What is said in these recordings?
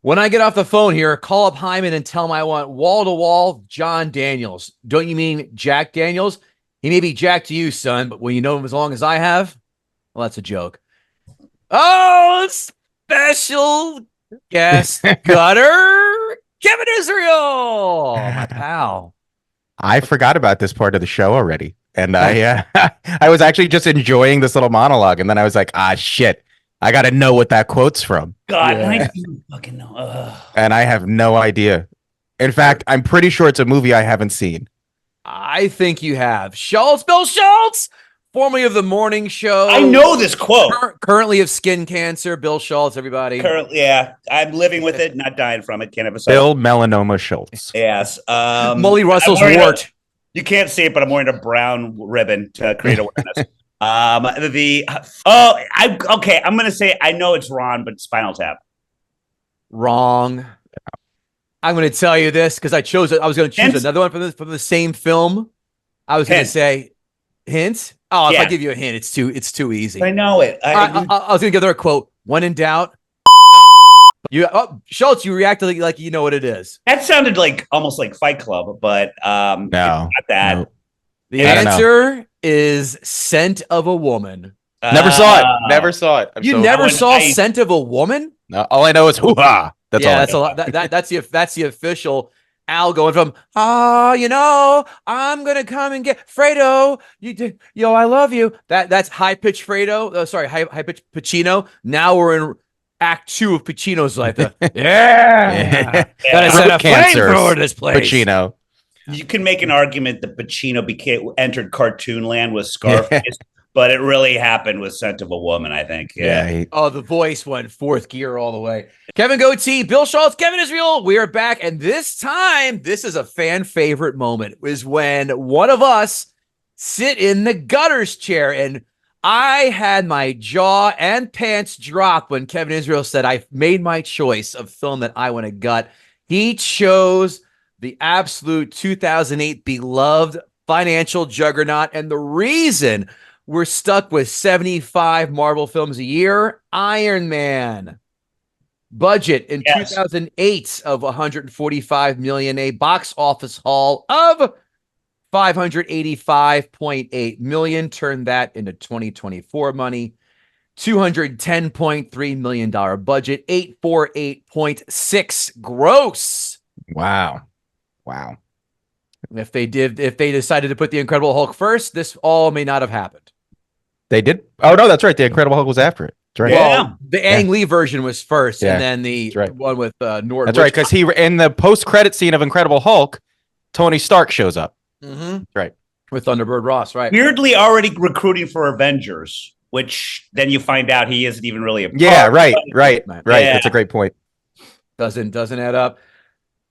When I get off the phone here, call up Hyman and tell him I want wall-to-wall John Daniels. Don't you mean Jack Daniels? He may be Jack to you, son, but when you know him as long as I have, well, that's a joke. Oh, special guest gutter, Kevin Israel, my pal. I forgot about this part of the show already. And I was actually just enjoying this little monologue. And then I was like, shit, I got to know what that quote's from. God, I don't fucking know. And I have no idea. In fact, I'm pretty sure it's a movie I haven't seen. I think you have. Schulz, Bill Schulz, formerly of the morning show. I know this quote. Currently of skin cancer. Bill Schulz, everybody. Yeah, I'm living with it, not dying from it. Can't have a Bill Melanoma Schultz. Yes. Molly Russell's wart. You can't see it, but I'm wearing a brown ribbon to create awareness. I'm gonna say I know it's Ron, but Spinal Tap. Wrong. I'm going to tell you this because I chose it. I was going to choose another one from the same film. I was going to say hint. Oh, if I give you a hint, it's too easy. I know it. I was going to give her a quote. When in doubt, Schultz, you reacted like you know what it is. That sounded like almost like Fight Club, but no, not that. No. The answer is Scent of a Woman. Never saw it. Never saw it. You never saw Scent of a Woman? No, all I know is hoo-ha. That's a lot. That's the official Al going from I'm gonna come and get Fredo. I love you. That's high pitched Fredo. High pitched Pacino. Now we're in Act 2 of Pacino's life. Gotta set a flamethrower to this place. Pacino. You can make an argument that Pacino entered cartoon land with Scarface. But it really happened with Scent of a Woman, I think. Yeah. The voice went fourth gear all the way. Kevin Goatee, Bill Schulz, Kevin Israel. We are back. And this time, this is a fan favorite moment, is when one of us sit in the gutters chair. And I had my jaw and pants drop when Kevin Israel said, I made my choice of film that I want to gut. He chose the absolute 2008 beloved financial juggernaut. And the reason we're stuck with 75 Marvel films a year. Iron Man. Budget in 2008 of $145 million. A box office haul of $585.8 million. Turn that into 2024 money. $210.3 million budget. 848.6 gross. Wow. If they decided to put the Incredible Hulk first, this all may not have happened. They did? Oh, no, that's right. The Incredible Hulk was after it. That's right. Well, the Ang Lee version was first, and then the one with Norton. That's right, because in the post-credit scene of Incredible Hulk, Tony Stark shows up. Mm-hmm. That's right. With Thunderbird Ross, right. Weirdly already recruiting for Avengers, which then you find out he isn't even really a part. Yeah, right. Yeah. That's a great point. Doesn't add up.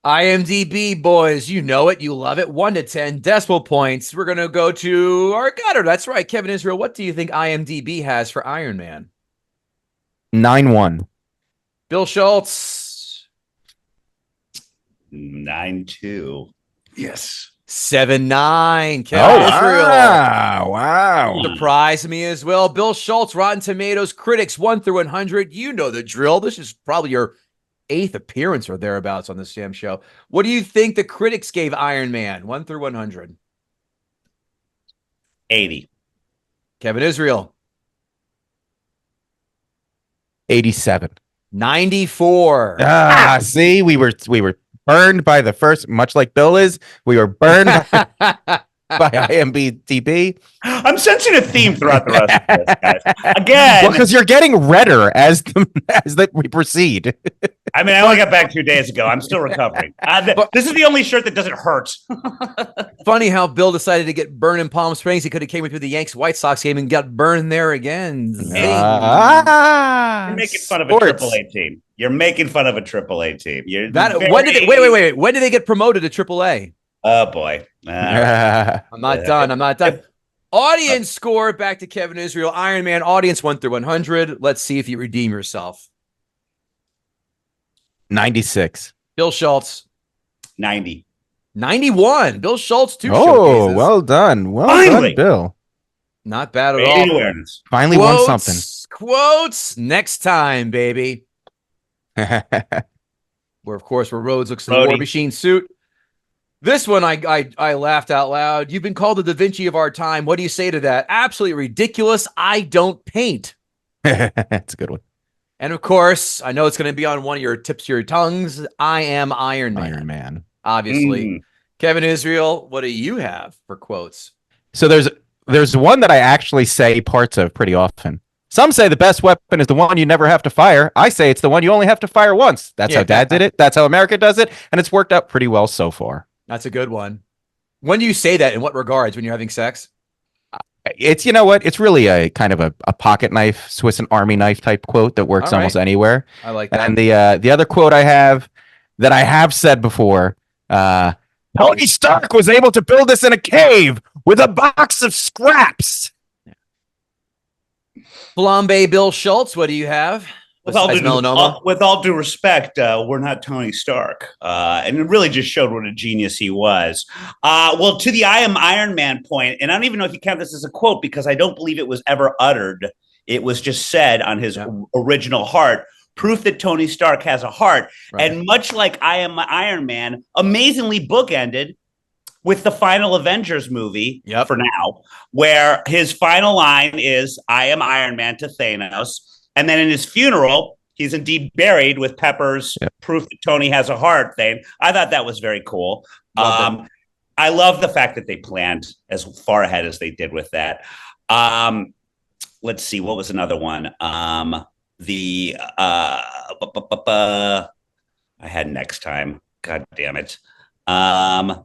IMDb, boys, you know it, you love it. 1 to 10 decimal points. We're going to go to our gutter. That's right, Kevin Israel. What do you think IMDb has for Iron Man? 9-1. Bill Schulz. 9-2. Yes. 7-9. Kevin Israel. Wow. Surprised me as well. Bill Schulz, Rotten Tomatoes, critics 1 through 100. You know the drill. This is probably your 8th appearance or thereabouts on the Sam Show. What do you think the critics gave Iron Man? 1 through 100. 80. Kevin Israel. 87. 94. See, we were burned by the first, much like Bill is. We were burned by IMDb. I'm sensing a theme throughout the rest of this, guys. Again, well, because you're getting redder as we proceed. I mean, I only got back 2 days ago. I'm still recovering. This is the only shirt that doesn't hurt. Funny how Bill decided to get burned in Palm Springs. He could have came through the Yanks White Sox game and got burned there again. You're making fun of a AAA team. You're making fun of a AAA team. Wait. When did they get promoted to AAA? Oh boy. I'm not done. Audience score, back to Kevin Israel. Iron Man audience 1 through 100. Let's see if you redeem yourself. 96. Bill Schulz. 90. 91. Bill Schulz, 2 showcases. Oh, well done. Done, Bill. Not bad at all. Awareness. Finally won something. Quotes next time, baby. where of course Rhodes looks in the War Machine suit. This one I laughed out loud. You've been called the Da Vinci of our time. What do you say to that? Absolutely ridiculous. I don't paint. That's a good one. And of course, I know it's going to be on one of your tips of your tongues. I am Iron Man. Iron Man. Obviously. Kevin Israel, what do you have for quotes? So there's one that I actually say parts of pretty often. Some say the best weapon is the one you never have to fire. I say it's the one you only have to fire once. That's how Dad did it. That's how America does it. And it's worked out pretty well so far. That's a good one. When do you say that? In what regards? When you're having sex? It's, you know what? It's really a kind of a pocket knife, Swiss and Army knife type quote that works almost anywhere. I like that. And the other quote I have that I have said before, Tony Stark was able to build this in a cave with a box of scraps. Flambe Bill Schulz, what do you have? With all due respect, we're not Tony Stark. And it really just showed what a genius he was. Well, to the I am Iron Man point, and I don't even know if you count this as a quote because I don't believe it was ever uttered. It was just said on his original heart. Proof that Tony Stark has a heart. Right. And much like I am Iron Man, amazingly bookended with the final Avengers movie for now, where his final line is, I am Iron Man to Thanos. And then in his funeral, he's indeed buried with Pepper's proof that Tony has a heart thing. I thought that was very cool. I love the fact that they planned as far ahead as they did with that. Let's see, what was another one? I had next time. God damn it. I'll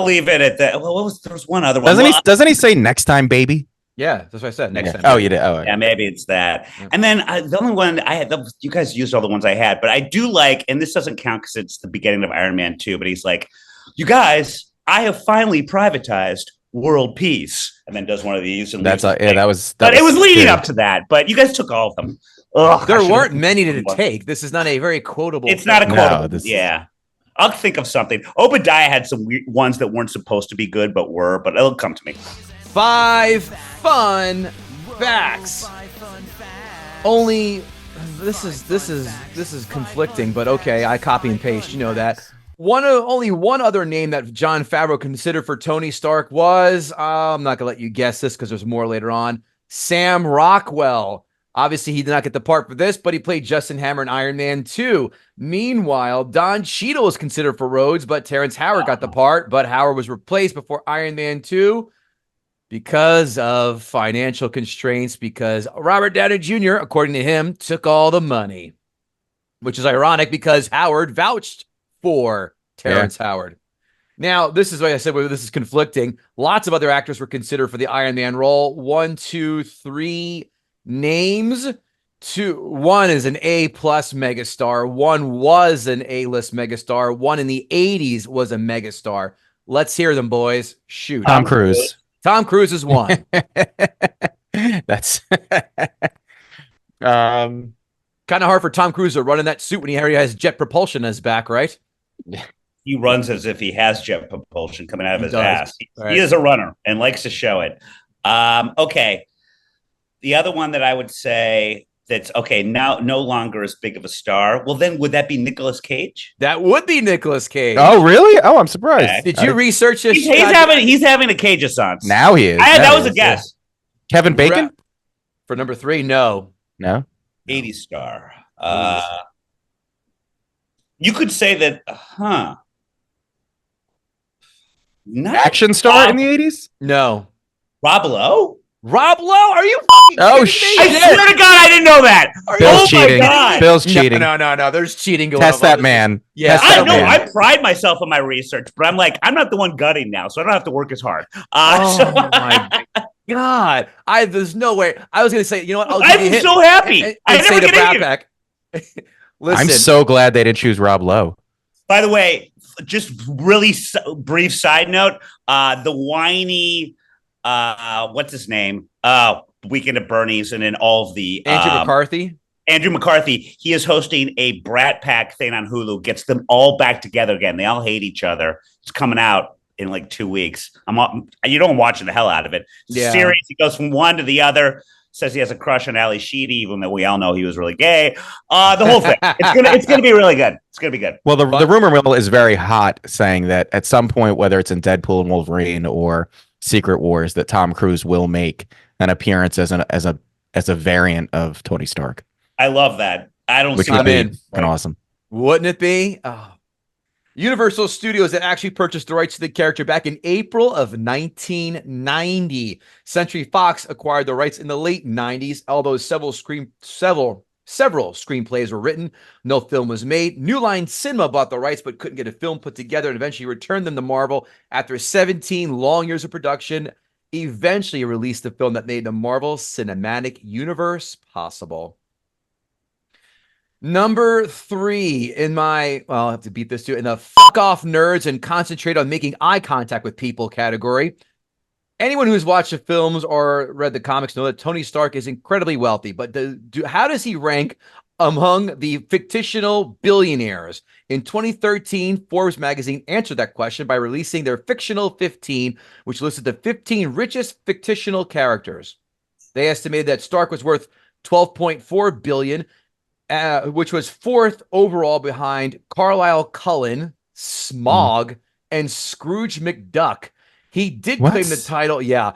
leave it at that. Well, there was one other one. Doesn't he say next time, baby? Yeah, that's what I said. Next time. Oh, you did. Oh, yeah, maybe it's that. Yeah. And then the only one I had, you guys used all the ones I had, but I do like, and this doesn't count because it's the beginning of Iron Man 2, but he's like, you guys, I have finally privatized world peace. And then does one of these. And it was leading up to that, but you guys took all of them. Ugh, there weren't many to take. This is not a very quotable. It's not a quotable. Yeah. I'll think of something. Obadiah had some weird ones that weren't supposed to be good, but were, but it'll come to me. 5 fun facts. Only this is conflicting, but okay, I copy and paste. You know that. Only one other name that Jon Favreau considered for Tony Stark was, I'm not gonna let you guess this because there's more later on. Sam Rockwell. Obviously, he did not get the part for this, but he played Justin Hammer in Iron Man 2. Meanwhile, Don Cheadle was considered for Rhodes, but Terrence Howard got the part, but Howard was replaced before Iron Man 2 because of financial constraints, because Robert Downey Jr., according to him, took all the money, which is ironic because Howard vouched for Terrence Howard. Now, this is what I said, this is conflicting. Lots of other actors were considered for the Iron Man role. 1, 2, 3 names. 1 is an A+ megastar. 1 was an A-list megastar. 1 in the 80s was a megastar. Let's hear them, boys. Shoot. Tom Cruise. Tom Cruise is 1. That's kind of hard for Tom Cruise to run in that suit when he already has jet propulsion on his back, right? He runs as if he has jet propulsion coming out of his ass. He is a runner and likes to show it. Okay. The other one that I would say that's okay now, no longer as big of a star. Well, then would that be Nicolas Cage? That would be Nicolas Cage. Oh, really? Oh, I'm surprised. Okay. Did you research this? He's having a Cage-assance. Now he is. That was a guess. Kevin Bacon? For number 3, no. 80 star. You could say that, action star in the 80s? No. Rob Lowe? Rob Lowe? Are you shit. I swear to God, I didn't know that. Bill's cheating. My God. Bill's cheating. No. There's cheating going on. Test that man. Yeah, I know. I pride myself on my research, but I'm like, I'm not the one gutting now, so I don't have to work as hard. My God. There's no way. I was going to say, you know what? I'm so happy. I say the Brat Pack. Listen. I'm so glad they didn't choose Rob Lowe. By the way, just really brief side note, the whiny, what's his name? Weekend at Bernie's and in all of the Andrew McCarthy. He is hosting a Brat Pack thing on Hulu. Gets them all back together again. They all hate each other. It's coming out in like 2 weeks. I'm watching the hell out of it. Series. It goes from one to the other. says he has a crush on Ali Sheedy, even though we all know he was really gay. The whole thing. It's gonna be really good. It's gonna be good. Well, the rumor mill is very hot, saying that at some point, whether it's in Deadpool and Wolverine or Secret Wars, that Tom Cruise will make an appearance as a variant of Tony Stark. I love that. I don't see that being awesome. Wouldn't it be? Oh. Universal Studios had actually purchased the rights to the character back in April of 1990. Century Fox acquired the rights in the late 90s, although several screenplays were written. No film was made. New Line Cinema bought the rights but couldn't get a film put together and eventually returned them to Marvel. After 17 long years of production, eventually released the film that made the Marvel Cinematic Universe possible. Number 3 in my, well, I'll have to beat this too, in the fuck off nerds and concentrate on making eye contact with people category. Anyone who's watched the films or read the comics know that Tony Stark is incredibly wealthy, but how does he rank among the fictional billionaires? In 2013, Forbes magazine answered that question by releasing their fictional 15, which listed the 15 richest fictional characters. They estimated that Stark was worth $12.4 billion, which was 4th overall behind Carlisle Cullen, Smaug, and Scrooge McDuck. He did claim the title. Yeah.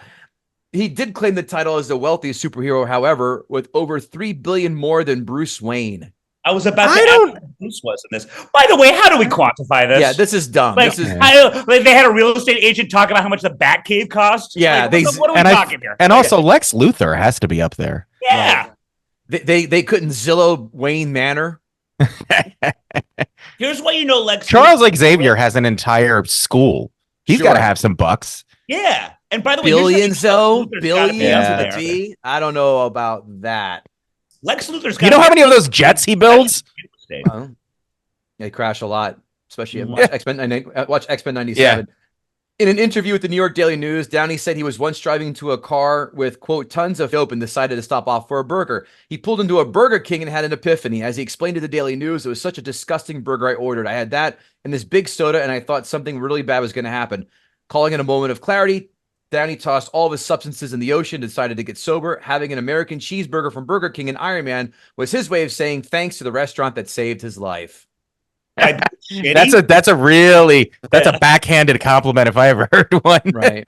He did claim the title as the wealthiest superhero, however, with over $3 billion more than Bruce Wayne. I was about to ask what Bruce was in this. By the way, how do we quantify this? Yeah, this is dumb. Like, they had a real estate agent talk about how much the Batcave cost. Yeah, like, what are we talking here? And also, Lex Luthor has to be up there. Yeah. They couldn't Zillow Wayne Manor. Here's what you know, Lex. Charles Xavier has an entire school. He's got to have some bucks. Yeah. And by the way, billions though. Billions with a T. I don't know about that. Lex Luthor's got. You know how many of those jets he builds? They crash a lot, especially watch X-Men 97. Yeah. In an interview with the New York Daily News, Downey said he was once driving into a car with, quote, tons of dope and decided to stop off for a burger. He pulled into a Burger King and had an epiphany. As he explained to the Daily News, it was such a disgusting burger I ordered. I had that and this big soda, and I thought something really bad was going to happen. Calling it a moment of clarity, Downey tossed all of his substances in the ocean, decided to get sober. Having an American cheeseburger from Burger King and Iron Man was his way of saying thanks to the restaurant that saved his life. That's a backhanded compliment if I ever heard one. Right.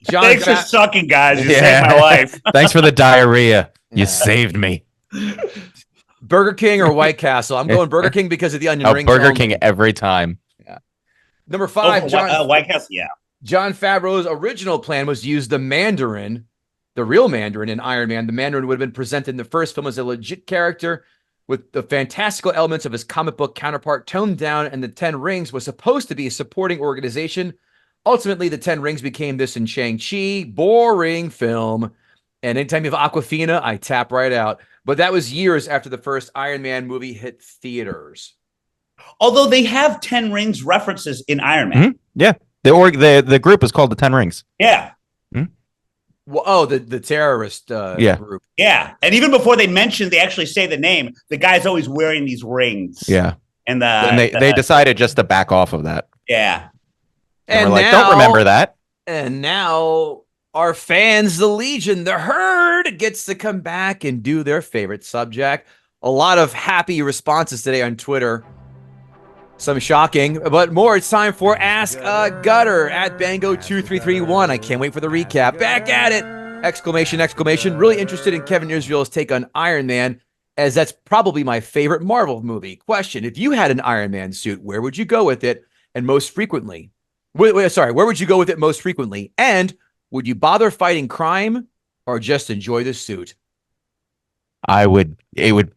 Thanks for sucking, guys. You saved my life. Thanks for the diarrhea. You saved me. Burger King or White Castle? I'm going Burger King because of the onion rings. Burger King every time. Yeah. Number 5, White Castle. Yeah. John Favreau's original plan was to use the Mandarin, the real Mandarin in Iron Man. The Mandarin would have been presented in the first film as a legit character, with the fantastical elements of his comic book counterpart toned down, and the Ten Rings was supposed to be a supporting organization. Ultimately, the Ten Rings became this in Shang-Chi. Boring film. And anytime you have Aquafina, I tap right out. But that was years after the first Iron Man movie hit theaters. Although they have Ten Rings references in Iron Man. Mm-hmm. Yeah. The group is called the Ten Rings. Yeah. Well, the terrorist group. Yeah. And even before they actually say the name, the guy's always wearing these rings. Yeah. And they decided just to back off of that. Yeah. And we're don't remember that. And now our fans, the Legion, the Herd, gets to come back and do their favorite subject. A lot of happy responses today on Twitter. Some shocking, but more. It's time for Ask a Gutter at Bango2331. I can't wait for the recap. Back at it! Exclamation, exclamation. Really interested in Kevin Israel's take on Iron Man, as that's probably my favorite Marvel movie. Question: if you had an Iron Man suit, where would you go with it and most frequently? Where would you go with it most frequently? And would you bother fighting crime or just enjoy the suit? It would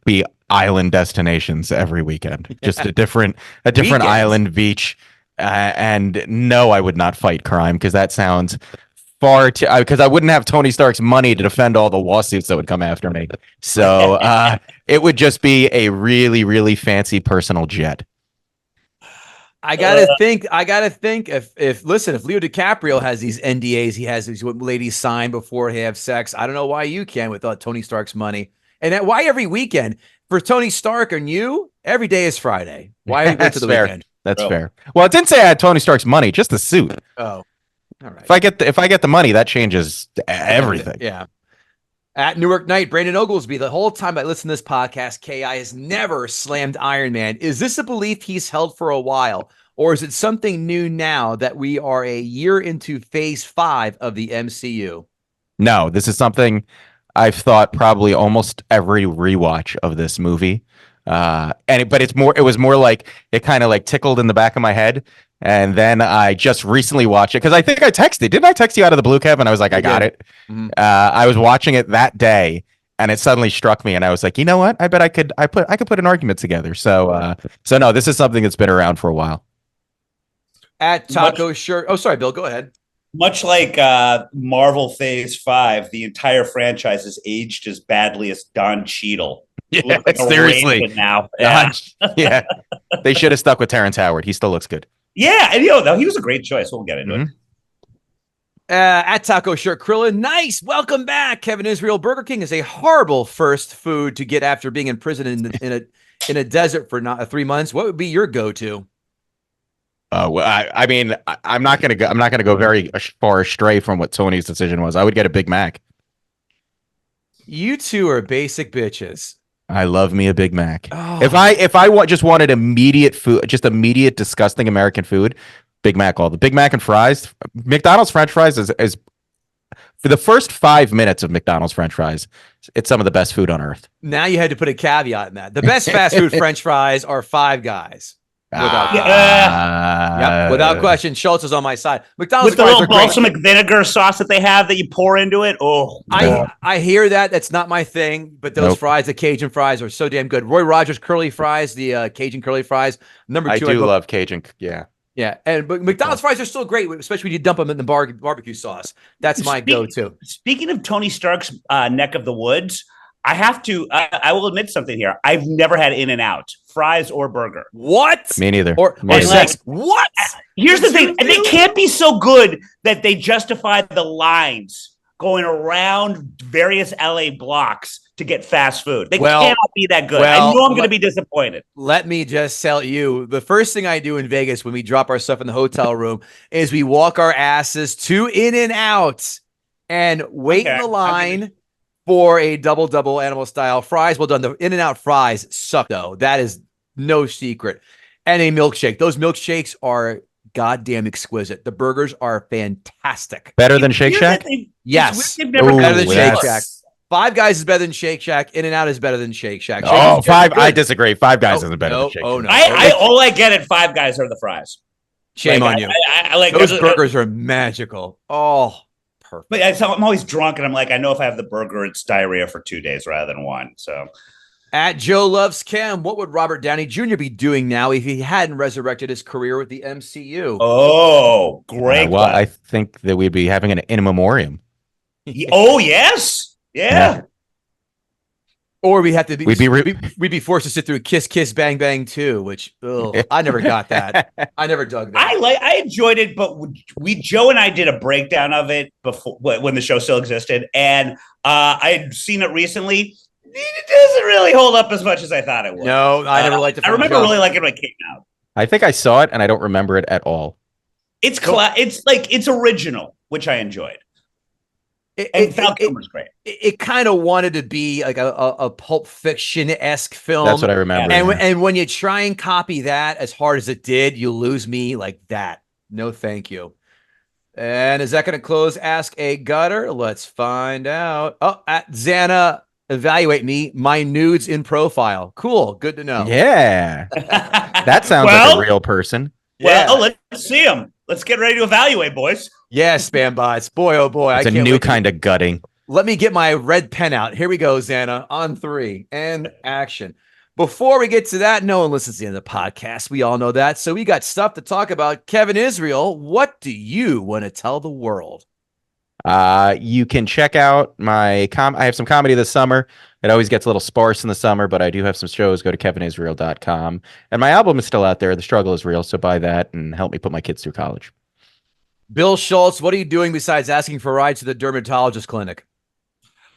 be island destinations every weekend, just a different island beach. And no, I would not fight crime because that sounds far too, because I wouldn't have Tony Stark's money to defend all the lawsuits that would come after me. So it would just be a really, really fancy personal jet. I gotta think if Leo DiCaprio has these NDAs, he has these ladies sign before they have sex. I don't know why you can without Tony Stark's money. And why every weekend? For Tony Stark and you, every day is Friday. Why wait to the weekend? That's fair. Well, it didn't say I had Tony Stark's money, just the suit. Oh, all right. If I get the money, that changes everything. Yeah. At Newark Knight, Brandon Oglesby, the whole time I listen to this podcast, KI has never slammed Iron Man. Is this a belief he's held for a while, or is it something new now that we are a year into phase 5 of the MCU? No, this is something I've thought probably almost every rewatch of this movie. But it was more like it kind of like tickled in the back of my head. And then I just recently watched it because I think I texted. Didn't I text you out of the blue, Kevin? I was like, I got it. Mm-hmm. I was watching it that day, and it suddenly struck me, and I was like, you know what? I bet I could put an argument together. So no, this is something that's been around for a while. At Taco Shirt. Oh, sorry, Bill. Go ahead. Much like Marvel Phase 5, the entire franchise is aged as badly as Don Cheadle. Yeah, like seriously. Now, yeah. They should have stuck with Terrence Howard. He still looks good. Yeah, and he was a great choice. We'll get into it. At Taco Shirt Krillin, nice. Welcome back. Kevin Israel. Burger King is a horrible first food to get after being in prison in a desert for 3 months. What would be your go-to? Well, I mean, I'm not gonna go very far astray from what Tony's decision was. I would get a Big Mac. You two are basic bitches. I love me a Big Mac. Oh. If I just wanted immediate food, just immediate disgusting American food, Big Mac all the Big Mac and fries. McDonald's French fries is for the first 5 minutes of McDonald's French fries, it's some of the best food on earth. Now you had to put a caveat in that. The best fast food French fries are Five Guys. Without question, Schulz is on my side. McDonald's with the little balsamic vinegar sauce that they have that you pour into it. Oh, I hear that. That's not my thing, but those fries, the Cajun fries, are so damn good. Roy Rogers curly fries, the Cajun curly fries. Number 2, I do love Cajun. Yeah, but McDonald's fries are still great, especially when you dump them in the barbecue sauce. That's my go-to. Speaking of Tony Stark's neck of the woods, I will admit something here. I've never had In-N-Out fries or burger. What? Me neither. Or sex. What? Here's the thing. They can't be so good that they justify the lines going around various LA blocks to get fast food. They cannot be that good. I know I'm going to be disappointed. Let me just tell you, the first thing I do in Vegas when we drop our stuff in the hotel room is we walk our asses to In-N-Out and wait in the line for a double animal style fries. Well done. The In-N-Out fries suck though. That is no secret. And a milkshake. Those milkshakes are goddamn exquisite. The burgers are fantastic. Better than Shake Shack? Yes. Better than Shake Shack. Five Guys is better than Shake Shack. In-N-Out is better than Shake Shack. I disagree. Five Guys isn't better than Shake Shack. No. All I get at Five Guys are the fries. Shame on you. I like those burgers are magical. Oh, perfect. But I'm always drunk, and I'm like, I know if I have the burger, it's diarrhea for 2 days rather than one. So, at Joe Loves Chem, what would Robert Downey Jr. be doing now if he hadn't resurrected his career with the MCU? Oh, great! Well, I think that we'd be having an in memoriam. Oh yes, yeah. Or we have to be we'd be forced to sit through Kiss Kiss Bang Bang 2, which I never got that. I never dug that. I enjoyed it, but Joe and I did a breakdown of it before when the show still existed, and I had seen it recently. It doesn't really hold up as much as I thought it would. No, I never liked it. I remember really liking it when it came out. I think I saw it and I don't remember it at all. It's original, which I enjoyed. Val Kilmer's great. It kind of wanted to be like a Pulp Fiction-esque film. That's what I remember. And when you try and copy that as hard as it did, you lose me like that. No, thank you. And is that going to close Ask a Gutter? Let's find out. Oh, at Xana, evaluate me. My nudes in profile. Cool. Good to know. Yeah. That sounds like a real person. Well, let's see them. Let's get ready to evaluate, boys. Yes, spam bots. Boy, oh boy. It's a new kind of gutting. Let me get my red pen out. Here we go, Xana. On 3 and action. Before we get to that, no one listens to the end of the podcast. We all know that. So we got stuff to talk about. Kevin Israel, what do you want to tell the world? You can check out my I have some comedy this summer. It always gets a little sparse in the summer, but I do have some shows. Go to kevinisrael.com. And my album is still out there. The Struggle is Real. So buy that and help me put my kids through college. Bill Schulz, what are you doing besides asking for rides to the dermatologist clinic?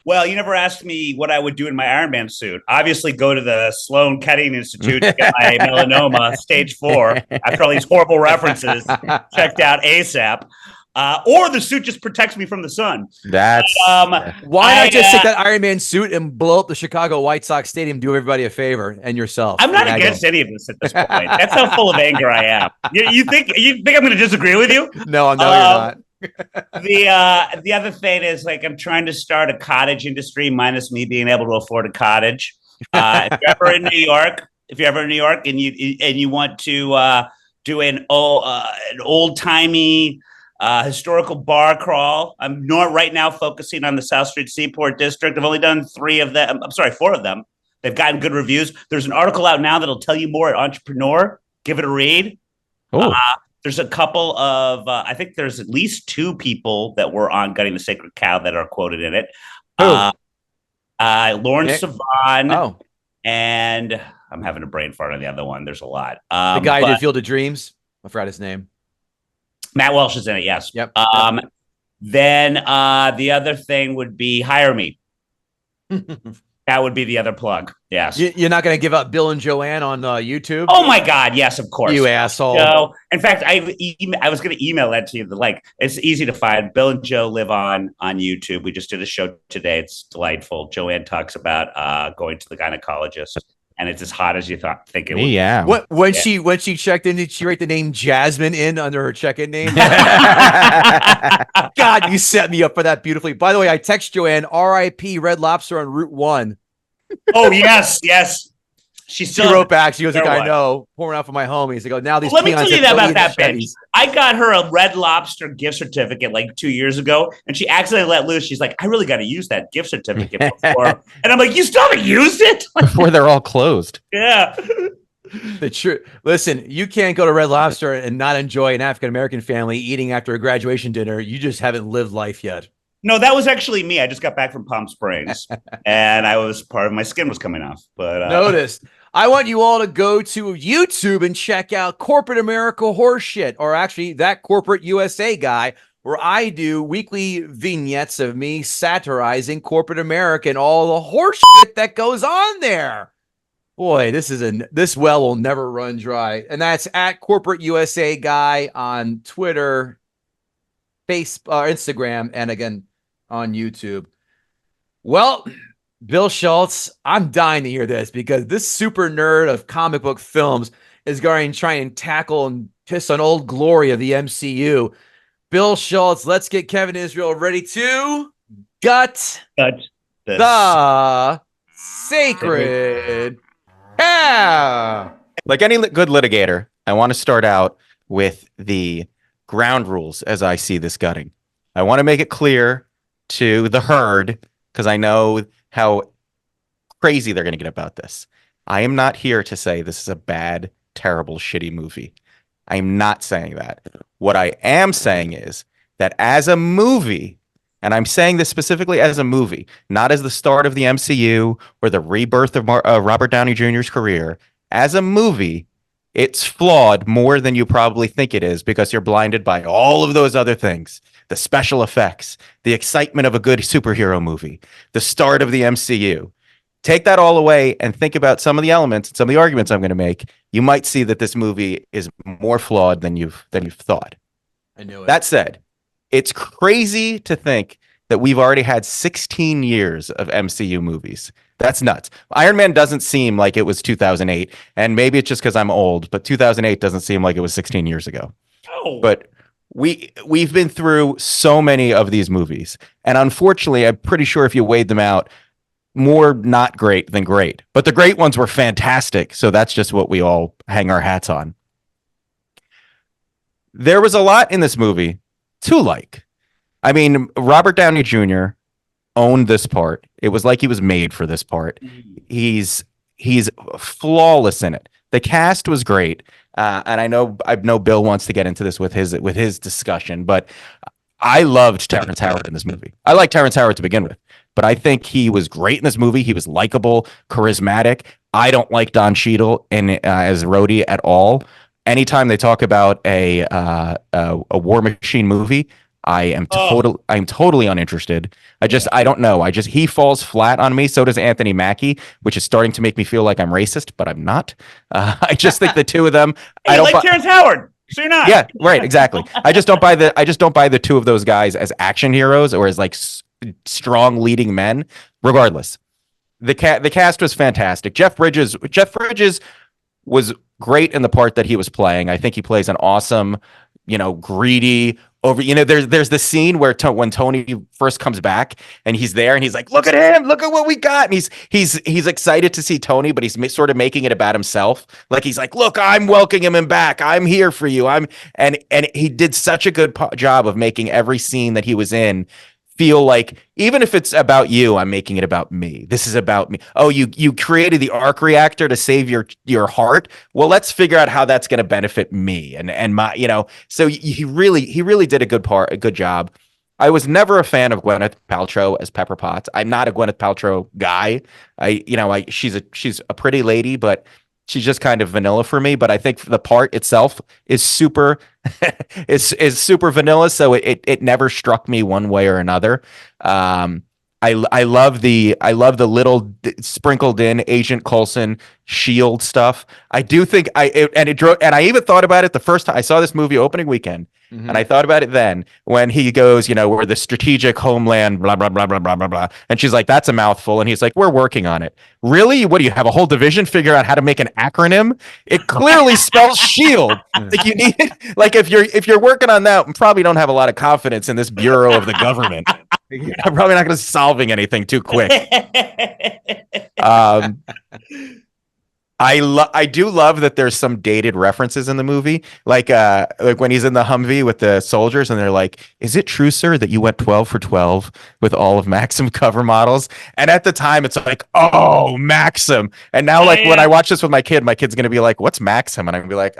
Well, you never asked me what I would do in my Iron Man suit. Obviously, go to the Sloan Kettering Institute to get my melanoma stage 4 after all these horrible references checked out ASAP. or the suit just protects me from the sun. That's why not just take that Iron Man suit and blow up the Chicago White Sox stadium, do everybody a favor and yourself? I'm not against any of this at this point. That's how full of anger I am. You think I'm going to disagree with you? No, you're not. The other thing is, like, I'm trying to start a cottage industry, minus me being able to afford a cottage. If you're ever in New York, and you want to do an old timey historical bar crawl, I'm not right now focusing on the South Street Seaport District. I've only done 4 of them. They've gotten good reviews. There's an article out now that'll tell you more at Entrepreneur. Give it a read. There's a couple of, I think there's at least 2 people that were on Gutting the Sacred Cow that are quoted in it. Lauren Sivan, and I'm having a brain fart on the other one. There's a lot. The guy who did Field of Dreams. I forgot his name. Matt Welsh is in it, yes. Yep. Then the other thing would be Hire Me. That would be the other plug. Yes. You're not going to give up Bill and Joanne on YouTube? Oh my God! Yes, of course. You asshole. So, in fact, I was going to email that to you. It's easy to find. Bill and Joe live on YouTube. We just did a show today. It's delightful. Joanne talks about going to the gynecologist, and it's as hot as you think it would. Yeah. When she checked in, did she write the name Jasmine in under her check-in name? God, you set me up for that beautifully. By the way, I text Joanne, R.I.P. Red Lobster on Route 1. Oh, yes. She wrote back. She goes, like, I know. Pouring out for my homies. They go, now these Let me tell you about that bitch. I got her a Red Lobster gift certificate like 2 years ago, and she accidentally let loose. She's like, I really got to use that gift certificate before. And I'm like, you still haven't used it? before they're all closed. Yeah. Listen, you can't go to Red Lobster and not enjoy an African-American family eating after a graduation dinner. You just haven't lived life yet. No, that was actually me. I just got back from Palm Springs, and I was part of my skin was coming off. But notice, I want you all to go to YouTube and check out Corporate America Horseshit, or actually that Corporate USA guy, where I do weekly vignettes of me satirizing corporate America and all the horseshit that goes on there. Boy, this well will never run dry. And that's at Corporate USA Guy on Twitter, Facebook, Instagram, and again on YouTube. Well, Bill Schulz, I'm dying to hear this because this super nerd of comic book films is going to try and tackle and piss on old glory of the MCU. Bill Schulz, let's get Kevin Israel ready to gut the sacred cow. Like any good litigator, I want to start out with the ground rules as I see this gutting. I want to make it clear to the herd, because I know how crazy they're going to get about this. I am not here to say this is a bad, terrible, shitty movie. I am not saying that. What I am saying is that as a movie, and I'm saying this specifically as a movie, not as the start of the MCU or the rebirth of Robert Downey Jr.'s career, as a movie, it's flawed more than you probably think it is because you're blinded by all of those other things. The special effects, the excitement of a good superhero movie, the start of the MCU. Take that all away and think about some of the elements and some of the arguments I'm going to make. You might see that this movie is more flawed than you've thought. I knew it. That said, it's crazy to think that we've already had 16 years of MCU movies. That's nuts. Iron Man doesn't seem like it was 2008, and maybe it's just because I'm old, but 2008 doesn't seem like it was 16 years ago. Oh. But we've been through so many of these movies, and unfortunately, I'm pretty sure if you weighed them out, more not great than great. But the great ones were fantastic, so that's just what we all hang our hats on. There was a lot in this movie to like. I mean, Robert Downey Jr. owned this part. It was like he was made for this part. He's flawless in it. The cast was great, and I know Bill wants to get into this with his discussion, but I loved Terrence Howard in this movie. I like Terrence Howard to begin with, but I think he was great in this movie. He was likable, charismatic. I don't like Don Cheadle as Rhodey at all. Anytime they talk about a War Machine movie, I'm totally uninterested. I don't know. He falls flat on me. So does Anthony Mackie, which is starting to make me feel like I'm racist, but I'm not. I just think the two of them. I don't like Terrence Howard. So you're not. Yeah, right, exactly. I just don't buy the two of those guys as action heroes or as like strong leading men. Regardless, the cast was fantastic. Jeff Bridges was great in the part that he was playing. I think he plays an awesome, greedy over. There's the scene where when Tony first comes back and he's there and he's like, "Look at him! Look at what we got!" And he's excited to see Tony, but he's sort of making it about himself. Like he's like, "Look, I'm welcoming him back. I'm here for you. And he did such a good job of making every scene that he was in feel like, even if it's about you, I'm making it about me. This is about me. Oh, you created the arc reactor to save your heart. Well, let's figure out how that's going to benefit me and my, So he really did a good job. I was never a fan of Gwyneth Paltrow as Pepper Potts. I'm not a Gwyneth Paltrow guy. She's a pretty lady, but she's just kind of vanilla for me. But I think the part itself is super is super vanilla, so it never struck me one way or another. I love the little sprinkled in Agent Coulson Shield stuff. I do think I even thought about it the first time I saw this movie opening weekend. Mm-hmm. And I thought about it then when he goes, we're the strategic homeland, blah, blah, blah, blah, blah, blah, blah. And she's like, that's a mouthful. And he's like, we're working on it. Really? What do you have a whole division figure out how to make an acronym? It clearly spells shield. Like you need it. Like if you're working on that, probably don't have a lot of confidence in this bureau of the government. I'm probably not going to solving anything too quick. I do love that there's some dated references in the movie, like when he's in the Humvee with the soldiers and they're like, "Is it true, sir, that you went 12 for 12 with all of Maxim cover models?" And at the time, it's like, "Oh, Maxim!" And now, like when I watch this with my kid's gonna be like, "What's Maxim?" And I'm gonna be like,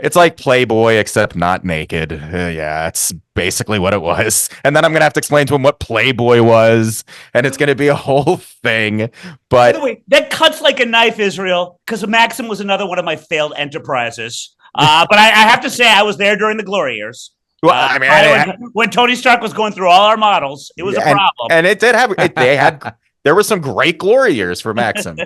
it's like Playboy, except not naked. Yeah, it's basically what it was. And then I'm going to have to explain to him what Playboy was. And it's going to be a whole thing. But by the way, that cuts like a knife, Israel, because Maxim was another one of my failed enterprises. But I have to say, I was there during the glory years. Well, when Tony Stark was going through all our models, it was a problem. And it did have, there were some great glory years for Maxim.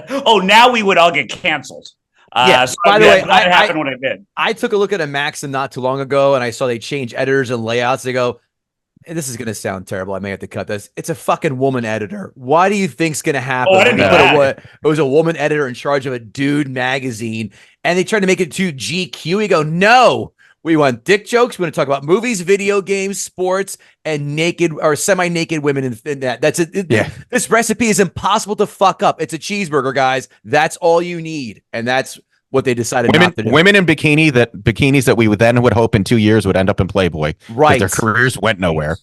Oh, now we would all get canceled. So by the way, happened when I did. I took a look at a Maxim not too long ago, and I saw they change editors and layouts. They go, and this is going to sound terrible. I may have to cut this. It's a fucking woman editor. Why do you think's going to happen? It was a woman editor in charge of a dude magazine, and they tried to make it to GQ. We go, no. We want dick jokes. We want to talk about movies, video games, sports, and naked or semi-naked women in that. That's it. This recipe is impossible to fuck up. It's a cheeseburger, guys. That's all you need. And that's what they decided not to do. Women in bikinis that we would hope in 2 years would end up in Playboy. Right. Their careers went nowhere.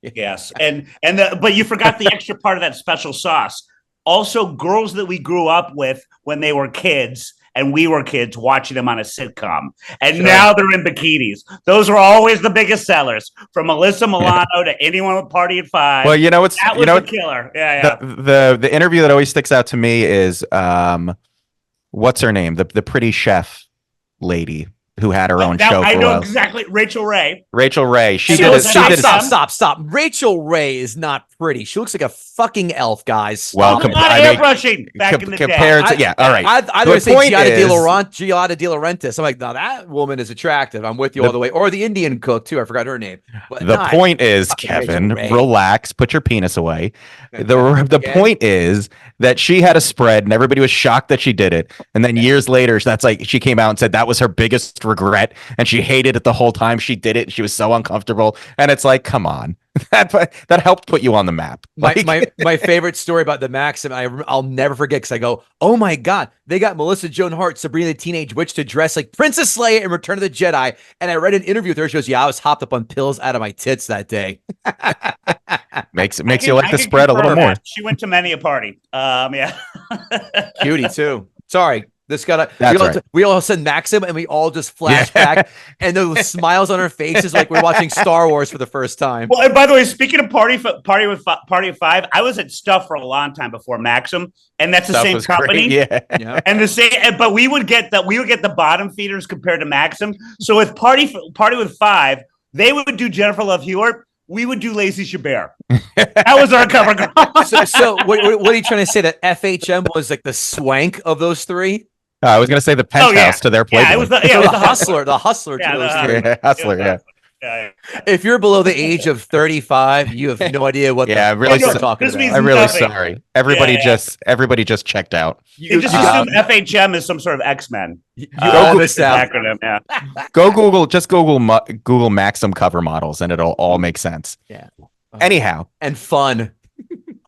Yes. But you forgot the extra part of that special sauce. Also, girls that we grew up with when they were kids and we were kids watching them on a sitcom. And now they're in bikinis. Those were always the biggest sellers, from Alyssa Milano to anyone with Party at 5. Well, that was the killer. Yeah. The interview that always sticks out to me is what's her name? The pretty chef lady who had her own show. I know exactly. Rachel Ray. Stop. Rachel Ray is not pretty. She looks like a fucking elf, guys. Well, airbrushing back in the compared day. To, all right. I would say Giada De Laurentiis. I'm like, no, that woman is attractive. I'm with you all the way. Or the Indian cook too. I forgot her name. But the point is, Kevin, relax. Put your penis away. The point is that she had a spread, and everybody was shocked that she did it. And then years later, that's like she came out and said that was her biggest regret, and she hated it the whole time she did it. She was so uncomfortable, and it's like, come on. That helped put you on the map. My favorite story about the Maxim, I'll never forget, because I go, oh my God, they got Melissa Joan Hart, Sabrina the Teenage Witch to dress like Princess Leia in Return of the Jedi. And I read an interview with her. She goes, yeah, I was hopped up on pills out of my tits that day. makes you like the spread a little more. She went to many a party. Yeah. Cutie too. Sorry. Right. We all said Maxim, and we all just flash back, and those smiles on our faces like we're watching Star Wars for the first time. Well, and by the way, speaking of Party of 5, I was at Stuff for a long time before Maxim, and that's the same company. Yeah. And the same, but we would get the bottom feeders compared to Maxim. So with Party with 5, they would do Jennifer Love Hewitt. We would do Lacey Chabert. That was our cover girl. So what are you trying to say? That FHM was like the swank of those three? I was going to say the penthouse to their Playboy. Yeah, it was the hustler. The hustler. Yeah, to those hustler. things. Hustler, yeah. Yeah. If you're below the age of 35, you have no idea what Yeah, the really fuck so- we're talking this about. means I'm really nothing. sorry. Everybody just checked out. You just assume FHM is some sort of X-Men. You all missed out. Acronym, yeah. Go Google Maxim cover models, and it'll all make sense. Yeah. Anyhow, And fun.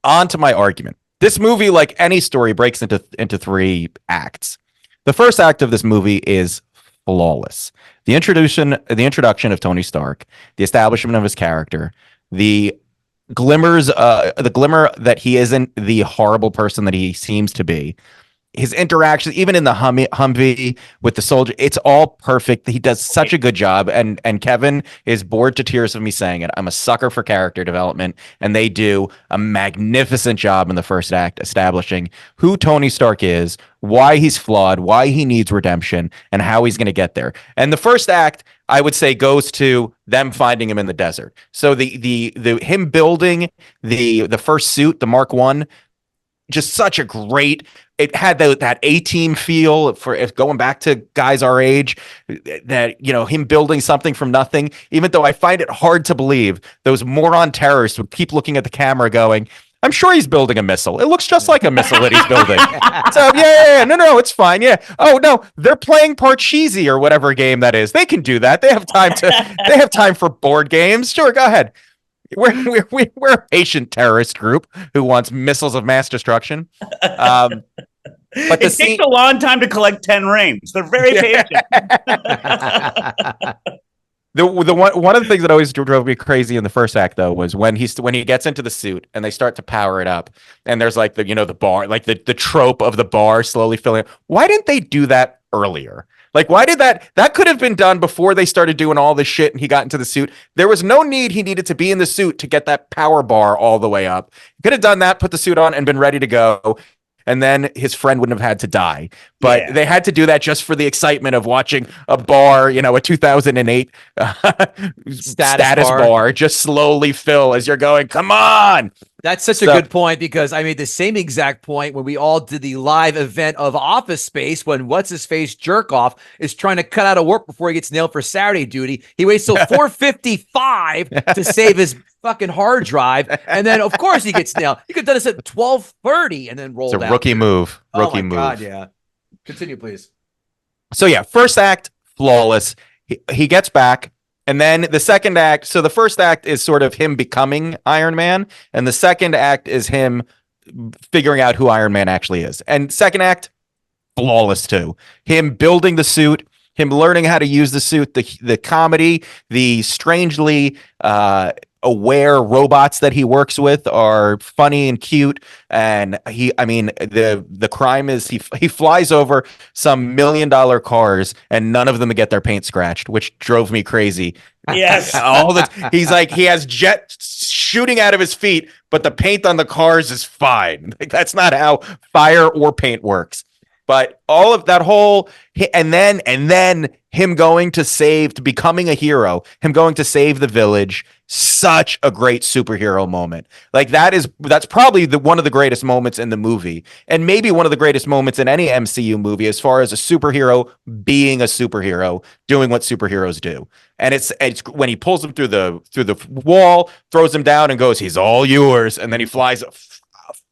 on to my argument. This movie, like any story, breaks into 3 acts. The first act of this movie is flawless. The introduction of Tony Stark, the establishment of his character, the glimmer that he isn't the horrible person that he seems to be. His interactions, even in the Humvee with the soldier, it's all perfect. He does such a good job, and Kevin is bored to tears of me saying it. I'm a sucker for character development, and they do a magnificent job in the first act establishing who Tony Stark is, why he's flawed, why he needs redemption, and how he's going to get there. And the first act, I would say, goes to them finding him in the desert. So the him building the first suit, the Mark I, just such a great. It had that A-team feel for going back to guys our age, that, him building something from nothing, even though I find it hard to believe those moron terrorists would keep looking at the camera going, I'm sure he's building a missile. It looks just like a missile that he's building. So no, it's fine. Yeah. Oh no, they're playing Parcheesi or whatever game that is. They can do that. They have time for board games. Sure, go ahead. We're a patient terrorist group who wants missiles of mass destruction. But it takes a long time to collect 10 rings. They're very patient. One of the things that always drove me crazy in the first act, though, was when he gets into the suit and they start to power it up, and there's like the bar, like the trope of the bar slowly filling up. Why didn't they do that earlier? Like, why did that could have been done before they started doing all this shit and he got into the suit. There was no need he needed to be in the suit to get that power bar all the way up. He could have done that, put the suit on, and been ready to go. And then his friend wouldn't have had to die. But they had to do that just for the excitement of watching a bar, a 2008 status bar just slowly fill as you're going, come on. That's such a good point, because I made the same exact point when we all did the live event of Office Space, when what's-his-face jerk-off is trying to cut out of work before he gets nailed for Saturday duty. He waits till 4:55 to save his fucking hard drive, and then, of course, he gets nailed. He could have done this at 12:30 and then rolled out. It's a rookie move. Oh, my God, yeah. Continue, please. So, first act, flawless. He gets back. And then the second act, so the first act is sort of him becoming Iron Man, and the second act is him figuring out who Iron Man actually is. And second act, flawless too. Him building the suit, him learning how to use the suit, the comedy, the strangely aware robots that he works with are funny and cute. And the crime is he flies over some $1 million cars and none of them get their paint scratched, which drove me crazy. Yes. He has jets shooting out of his feet, but the paint on the cars is fine. That's not how fire or paint works. But all of that whole, and then him going to becoming a hero, him going to save the village, such a great superhero moment. Like that's probably one of the greatest moments in the movie, and maybe one of the greatest moments in any MCU movie as far as a superhero being a superhero, doing what superheroes do. And it's when he pulls him through the wall, throws him down, and goes, "He's all yours," and then he flies.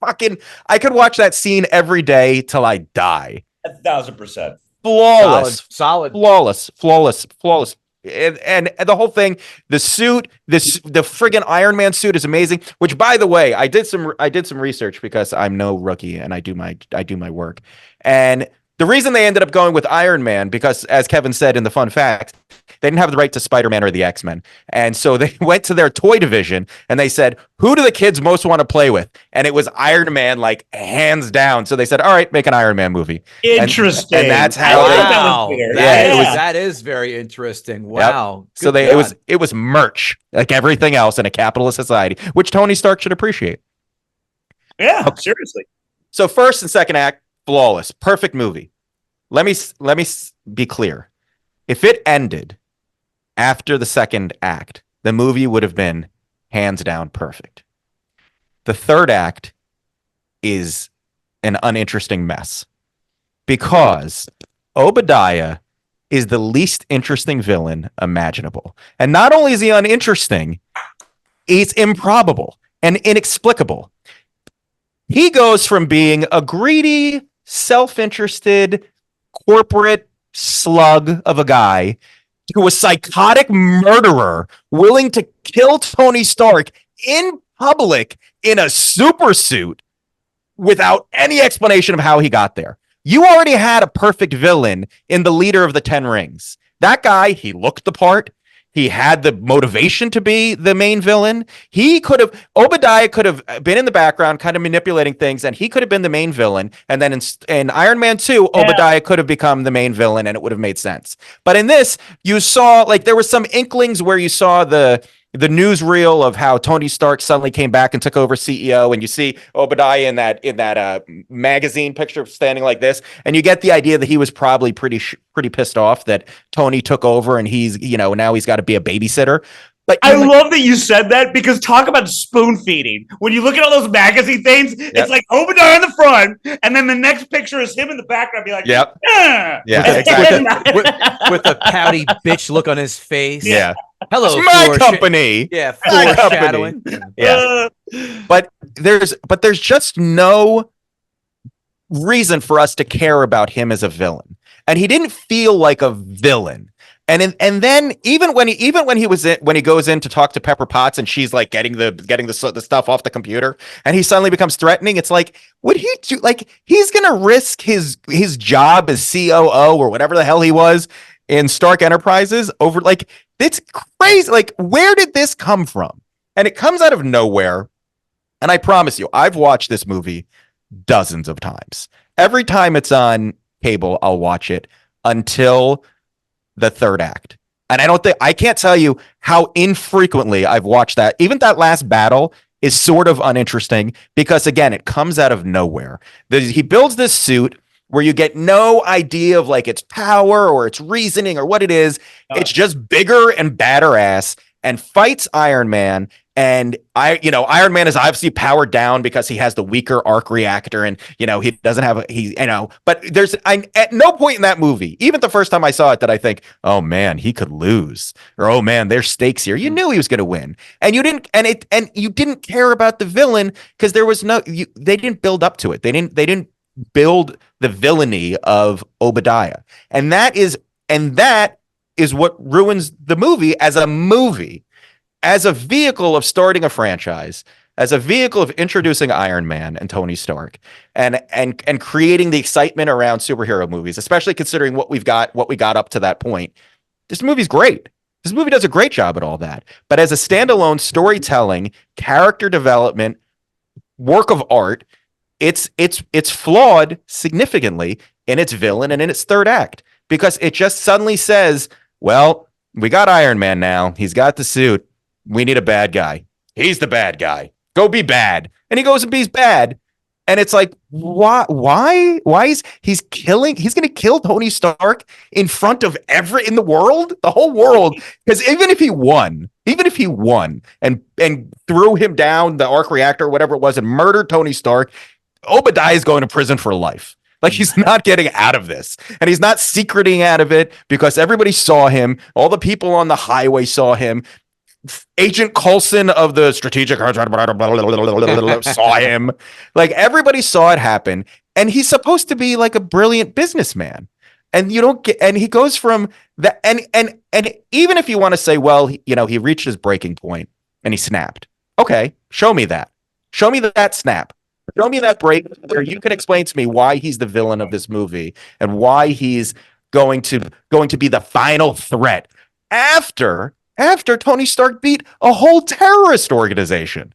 I could watch that scene every day till I die. 1,000%. Flawless. Solid. Flawless. And the whole thing, the suit, the friggin' Iron Man suit is amazing. Which, by the way, I did some research because I'm no rookie and I do my work. And the reason they ended up going with Iron Man, because as Kevin said in the fun fact, they didn't have the right to Spider-Man or the X-Men. And so they went to their toy division and they said, who do the kids most want to play with? And it was Iron Man, like hands down. So they said, all right, make an Iron Man movie. Interesting. And that's how that is very interesting. Wow. Yep. So it was merch, like everything else in a capitalist society, which Tony Stark should appreciate. Yeah, seriously. So first and second act, flawless, perfect movie. Let me be clear. If it ended after the second act, the movie would have been hands down perfect. The third act is an uninteresting mess. because Obadiah is the least interesting villain imaginable. And not only is he uninteresting, he's improbable and inexplicable. He goes from being a greedy, self-interested, corporate slug of a guy to a psychotic murderer willing to kill Tony Stark in public in a super suit without any explanation of how he got there. You already had a perfect villain in the leader of the Ten Rings. That guy, he looked the part. He had the motivation to be the main villain. Obadiah could have been in the background, kind of manipulating things, and he could have been the main villain. And then in Iron Man 2, Obadiah could have become the main villain, and it would have made sense. But in this, you saw, like, there were some inklings where you saw the newsreel of how Tony Stark suddenly came back and took over CEO, and you see Obadiah in that magazine picture standing like this, and you get the idea that he was probably pretty pissed off that Tony took over, and he's now he's got to be a babysitter. But I love that you said that, because talk about spoon feeding. When you look at all those magazine things, it's like Obadiah in the front, and then the next picture is him in the background. Be like, yep, yeah, exactly. with a pouty bitch look on his face. Yeah. Hello, it's my company. Foreshadowing. Yeah. But there's just no reason for us to care about him as a villain. And he didn't feel like a villain. And then even when he goes in to talk to Pepper Potts and she's like getting the stuff off the computer and he suddenly becomes threatening, it's like, would he do, like, he's gonna risk his job as COO or whatever the hell he was in Stark Enterprises over, like, it's crazy. Like, where did this come from? And it comes out of nowhere. And I promise you, I've watched this movie dozens of times. Every time it's on cable, I'll watch it until the third act. And I can't tell you how infrequently I've watched that. Even that last battle is sort of uninteresting because, again, it comes out of nowhere. He builds this suit where you get no idea of, like, its power or its reasoning or what it is. It's just bigger and badder ass and fights Iron Man. And Iron Man is obviously powered down because he has the weaker arc reactor, and he doesn't have but at no point in that movie, even the first time I saw it, did I think, oh man, he could lose, or oh man, there's stakes here. You knew he was going to win, and you didn't care about the villain because there was they didn't build up to it. They didn't build the villainy of Obadiah, and that is what ruins the movie as a movie. As a vehicle of starting a franchise, as a vehicle of introducing Iron Man and Tony Stark, and creating the excitement around superhero movies, especially considering what we got up to that point, this movie's great. This movie does a great job at all that. But as a standalone storytelling, character development, work of art, it's flawed significantly in its villain and in its third act, because it just suddenly says, well, we got Iron Man now. He's got the suit. We need a bad guy. He's the bad guy. Go be bad. And he goes and be bad. And it's like, why is he's going to kill Tony Stark in front of in the world, the whole world? Because even if he won and threw him down the arc reactor, whatever it was, and murdered Tony Stark, Obadiah is going to prison for life. Like, he's not getting out of this, and he's not secreting out of it because everybody saw him. All the people on the highway saw him. Agent Coulson of the strategic saw him. Like, everybody saw it happen, and he's supposed to be like a brilliant businessman. And he goes from that. And even if you want to say, well, he reached his breaking point and he snapped. Okay, show me that. Show me that snap. Show me that break where you can explain to me why he's the villain of this movie and why he's going to be the final threat after Tony Stark beat a whole terrorist organization.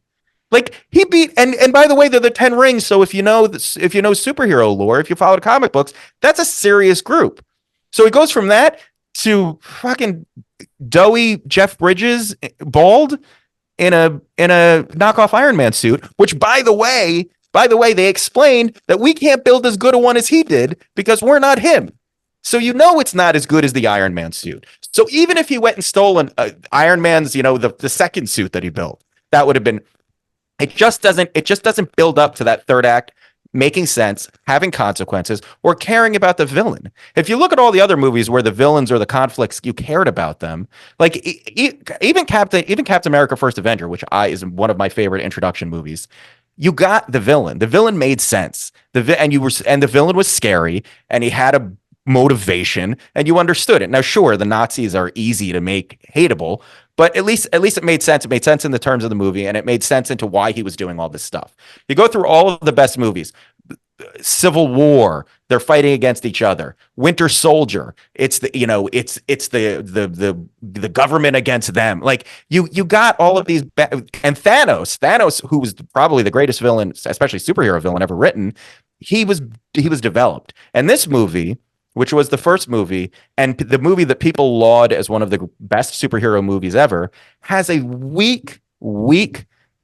Like, he beat, and by the way, they're the Ten Rings. So if you know superhero lore, if you follow the comic books, that's a serious group. So he goes from that to fucking doughy Jeff Bridges, bald, in a knockoff Iron Man suit, which by the way, they explained that we can't build as good a one as he did because we're not him. So it's not as good as the Iron Man suit. So even if he went and stole Iron Man's, the second suit that he built, that would have been. It just doesn't build up to that third act making sense, having consequences, or caring about the villain. If you look at all the other movies where the villains or the conflicts, you cared about them, like even Captain America: First Avenger, which is one of my favorite introduction movies. You got the villain. The villain made sense. And the villain was scary, and he had a motivation, and you understood it. Now, sure, the Nazis are easy to make hateable, but at least it made sense. It made sense in the terms of the movie, and it made sense into why he was doing all this stuff. You go through all of the best movies. Civil War, they're fighting against each other. Winter Soldier, it's the government against them. Like you got all of these and Thanos, who was probably the greatest villain, especially superhero villain ever written, he was developed. And this movie, which was the first movie and the movie that people laud as one of the best superhero movies ever, has a weak,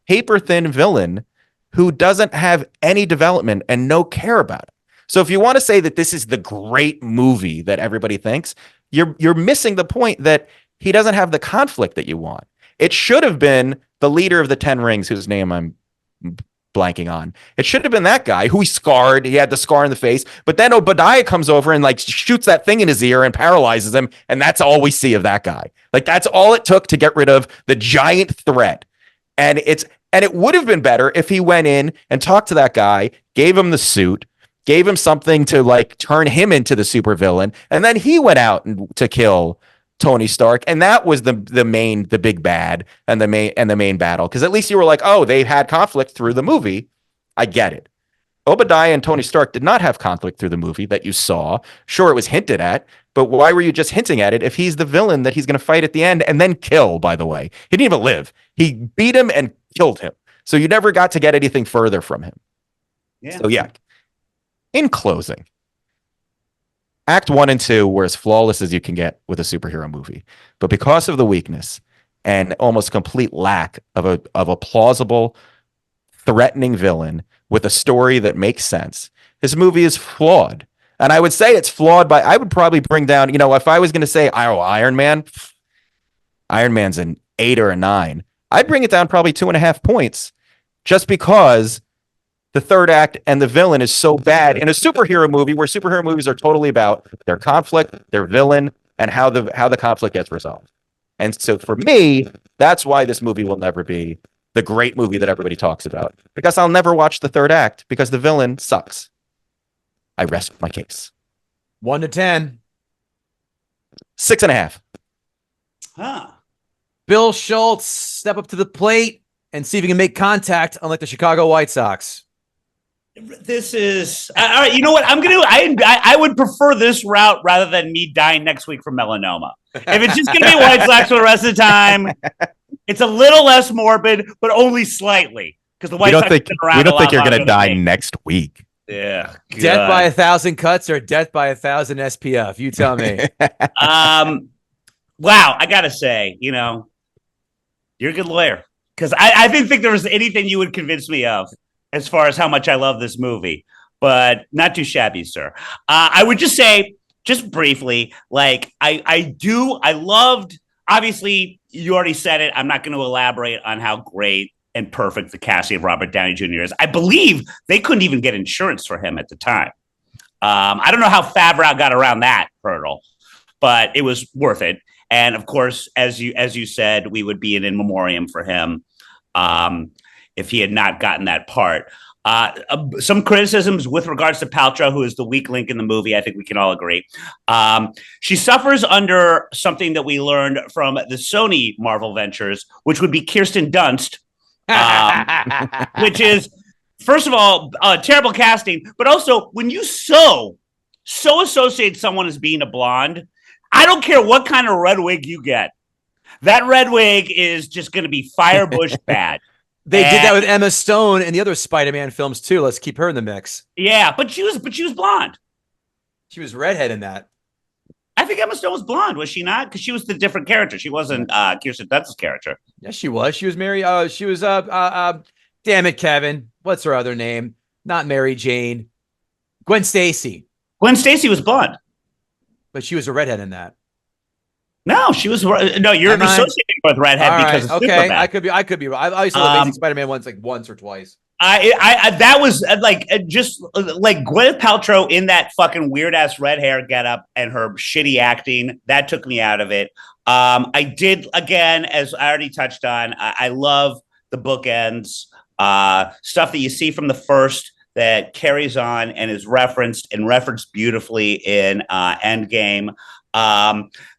paper thin villain who doesn't have any development and no care about it. So if you want to say that this is the great movie that everybody thinks, you're missing the point that he doesn't have the conflict that you want. It should have been the leader of the 10 Rings, whose name I'm blanking on. It should have been that guy who he scarred. He had the scar in the face, but then Obadiah comes over and like shoots that thing in his ear and paralyzes him. And that's all we see of that guy. Like that's all it took to get rid of the giant threat. And it would have been better if he went in and talked to that guy, gave him the suit, gave him something to like turn him into the supervillain, and then he went out to kill Tony Stark, and that was the big bad and the main battle. Because at least you were like, oh, they've had conflict through the movie. I get it. Obadiah and Tony Stark did not have conflict through the movie that you saw. Sure, it was hinted at, but why were you just hinting at it if he's the villain that he's going to fight at the end and then kill, by the way? He didn't even live. He beat him and killed him. So you never got to get anything further from him. Yeah. So yeah, in closing, Act 1 and 2 were as flawless as you can get with a superhero movie. But because of the weakness and almost complete lack of a plausible, threatening villain with a story that makes sense, this movie is flawed. And I would say it's flawed I would probably bring down, if I was going to say, oh, Iron Man's an 8 or a 9. I'd bring it down probably 2.5 points just because the third act and the villain is so bad in a superhero movie where superhero movies are totally about their conflict, their villain, and how the conflict gets resolved. And so for me, that's why this movie will never be the great movie that everybody talks about, because I'll never watch the third act because the villain sucks. I rest my case. 1 to 10. 6.5. Huh. Bill Schulz, step up to the plate and see if you can make contact, unlike the Chicago White Sox. This is all right. You know what I'm gonna do? I would prefer this route rather than me dying next week from melanoma. If it's just gonna be White Sox for the rest of the time, it's a little less morbid, but only slightly because the White Sox have been around. We don't think you're gonna die next week. Yeah, death by 1,000 cuts or death by 1,000 SPF. You tell me. Wow, I gotta say, you're a good lawyer because I didn't think there was anything you would convince me of as far as how much I love this movie, but not too shabby, sir. I would just say, just briefly, like I loved, obviously you already said it. I'm not going to elaborate on how great and perfect the casting of Robert Downey Jr. is. I believe they couldn't even get insurance for him at the time. I don't know how Favreau got around that hurdle, but it was worth it. And of course, as you said, we would be an in memoriam for him if he had not gotten that part. Some criticisms with regards to Paltrow, who is the weak link in the movie. I think we can all agree. She suffers under something that we learned from the Sony Marvel ventures, which would be Kirsten Dunst, which is, first of all, terrible casting, but also when you so associate someone as being a blonde, I don't care what kind of red wig you get. That red wig is just going to be Firebush bad. They did that with Emma Stone in the other Spider-Man films too. Let's keep her in the mix. Yeah, but she was blonde. She was redhead in that. I think Emma Stone was blonde, was she not? Because she was the different character. She wasn't Kirsten Dunst's character. Yes, she was. She was Mary. She was damn it, Kevin. What's her other name? Not Mary Jane. Gwen Stacy. Gwen Stacy was blonde. But she was a redhead in that. No, she was. No, you're associating with redhead because of Superbad. I could be. I used to Amazing Spider-Man once or twice. That was just like Gwyneth Paltrow in that fucking weird ass red hair getup and her shitty acting that took me out of it. I did again, as I already touched on. I love the bookends stuff that you see from the first that carries on and is referenced beautifully in Endgame.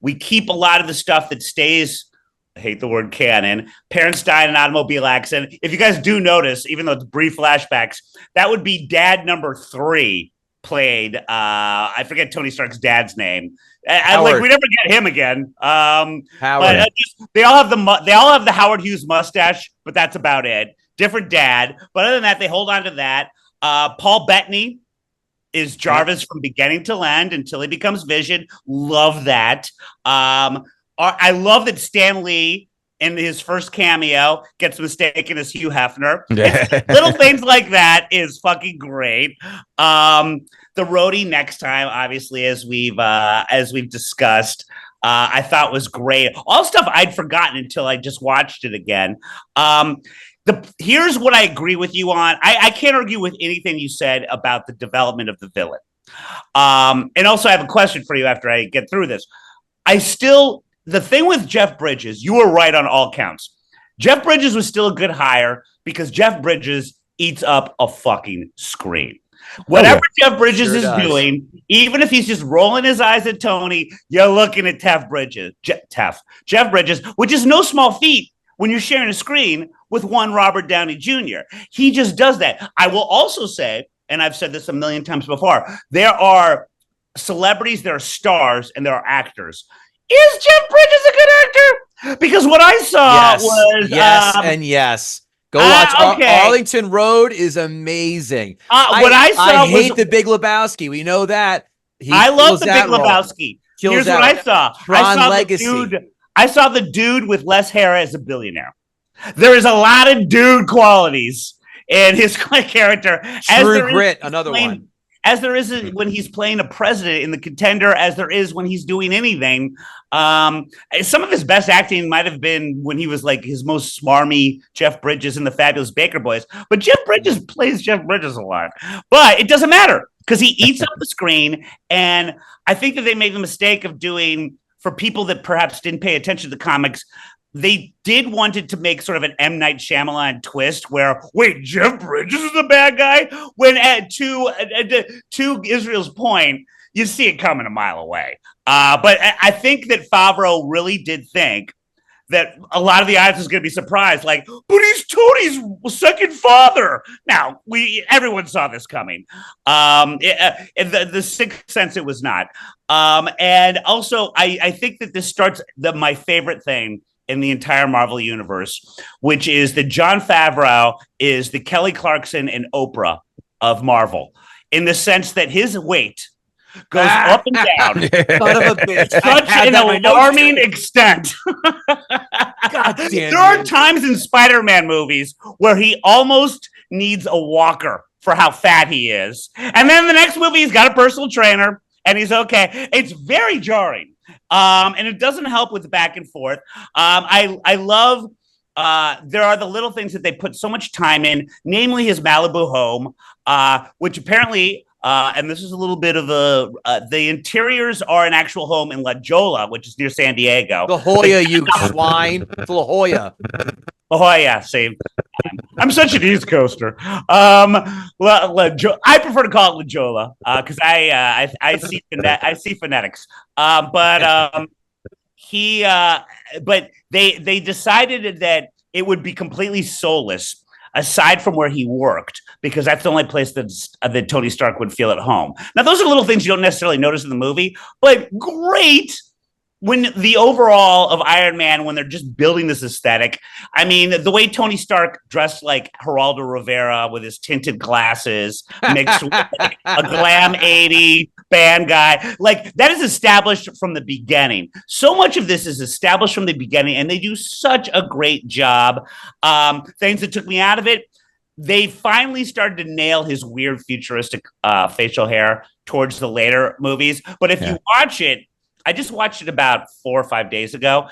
We keep a lot of the stuff that stays. I hate the word canon. Parents die in an automobile accident. If you guys do notice, even though it's brief flashbacks, that would be dad number 3 played. I forget Tony Stark's dad's name. We never get him again. But they all have the Howard Hughes mustache, but that's about it. Different dad. But other than that, they hold on to that. Paul Bettany is Jarvis from beginning to end until he becomes Vision. Love that. I love that Stan Lee in his first cameo gets mistaken as Hugh Hefner. Little things like that is fucking great. The roadie next time, obviously, as we've discussed, I thought was great. All stuff I'd forgotten until I just watched it again. Here's what I agree with you on. I can't argue with anything you said about the development of the villain. And also, I have a question for you after I get through this. The thing with Jeff Bridges, you were right on all counts. Jeff Bridges was still a good hire because Jeff Bridges eats up a fucking screen. Whatever Jeff Bridges is doing, even if he's just rolling his eyes at Tony, you're looking at Jeff Bridges, which is no small feat when you're sharing a screen with one Robert Downey Jr. He just does that. I will also say, and I've said this a million times before, there are celebrities, there are stars, and there are actors. Is Jeff Bridges a good actor? Because what I saw was yes. Go watch Arlington Road is amazing. I hate The Big Lebowski. We know that. I love The Big Lebowski. Here's what I saw. I saw the dude with less hair as a billionaire. There is a lot of dude qualities in his character. True Grit, another one. As there is when he's playing a president in The Contender, as there is when he's doing anything. Some of his best acting might have been when he was like his most smarmy Jeff Bridges in The Fabulous Baker Boys. But Jeff Bridges plays Jeff Bridges a lot. But it doesn't matter because he eats up the screen. And I think that they made the mistake of doing, for people that perhaps didn't pay attention to the comics, they did wanted to make sort of an M. Night Shyamalan twist where, wait, Jeff Bridges is the bad guy? When to Israel's point, you see it coming a mile away. But I think that Favreau really did think that a lot of the audience is going to be surprised, like, but he's Tony's second father. Now, everyone saw this coming. The Sixth Sense, it was not. And also, I think that this starts my favorite thing in the entire Marvel universe, which is that Jon Favreau is the Kelly Clarkson and Oprah of Marvel, in the sense that his weight goes up and down. Son of a bitch. Such an alarming extent. God damn. There are times in Spider-Man movies where he almost needs a walker for how fat he is. And then the next movie, he's got a personal trainer and he's okay. It's very jarring. And it doesn't help with the back and forth. I love there are the little things that they put so much time in, namely his Malibu home, which apparently, and this is a little bit of the interiors are an actual home in La Jolla, which is near San Diego. La Jolla, you swine. It's La Jolla. La Jolla, see. I'm such an East Coaster. I prefer to call it La Jolla because I see phonetics. But they decided that it would be completely soulless aside from where he worked, because that's the only place that Tony Stark would feel at home. Now, those are little things you don't necessarily notice in the movie, but great when the overall of Iron Man, when they're just building this aesthetic. I mean, the way Tony Stark dressed like Geraldo Rivera with his tinted glasses mixed with like a glam 80 band guy, like that is established from the beginning. So much of this is established from the beginning, and they do such a great job. Things that took me out of it, they finally started to nail his weird futuristic facial hair towards the later movies. But if you watch it, I just watched it about 4 or 5 days ago.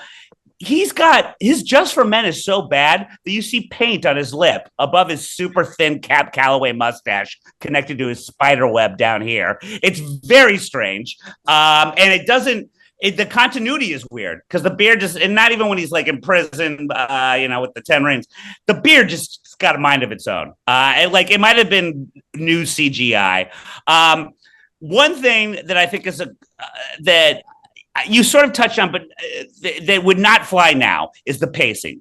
he's got his Just for Men is so bad that you see paint on his lip above his super thin Cap Calloway mustache connected to his spider web down here. It's very strange. And it doesn't, the continuity is weird because the beard just, and not even when he's like in prison, with the 10 rings, the beard just got a mind of its own. It might have been new CGI. One thing that I think is that you sort of touched on, but that would not fly now is the pacing.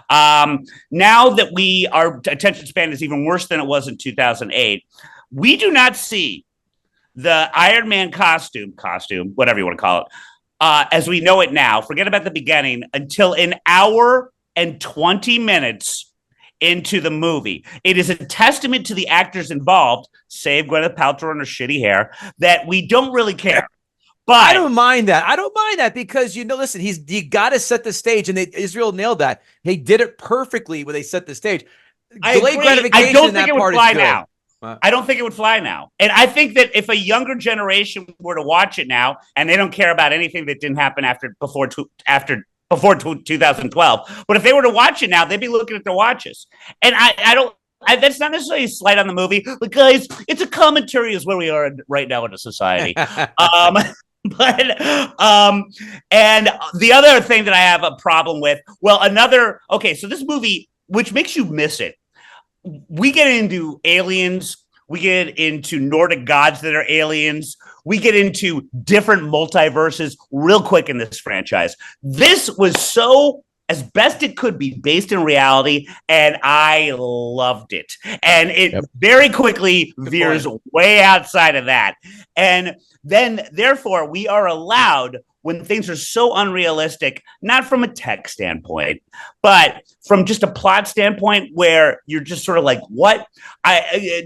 Now that our attention span is even worse than it was in 2008, we do not see the Iron Man costume, whatever you want to call it, as we know it now, forget about the beginning, until an hour and 20 minutes into the movie. It is a testament to the actors involved, save Gwyneth Paltrow and her shitty hair, that we don't really care. But I don't mind that because, listen, you got to set the stage, and Israel nailed that. They did it perfectly when they set the stage. Delayed gratification, I don't think it would fly now. I don't think it would fly now. And I think that if a younger generation were to watch it now, and they don't care about anything that didn't happen before 2012, but if they were to watch it now, they'd be looking at their watches. And that's not necessarily a slight on the movie, but guys, it's a commentary is where we are right now in a society. And the other thing that I have a problem with, so this movie, which makes you miss it. We get into aliens. We get into Nordic gods that are aliens. We get into different multiverses real quick in this franchise. This was so, as best it could be, based in reality, and I loved it. And it very quickly veers way outside of that. And then, therefore, we are allowed, when things are so unrealistic, not from a tech standpoint, but from just a plot standpoint where you're just sort of like, what?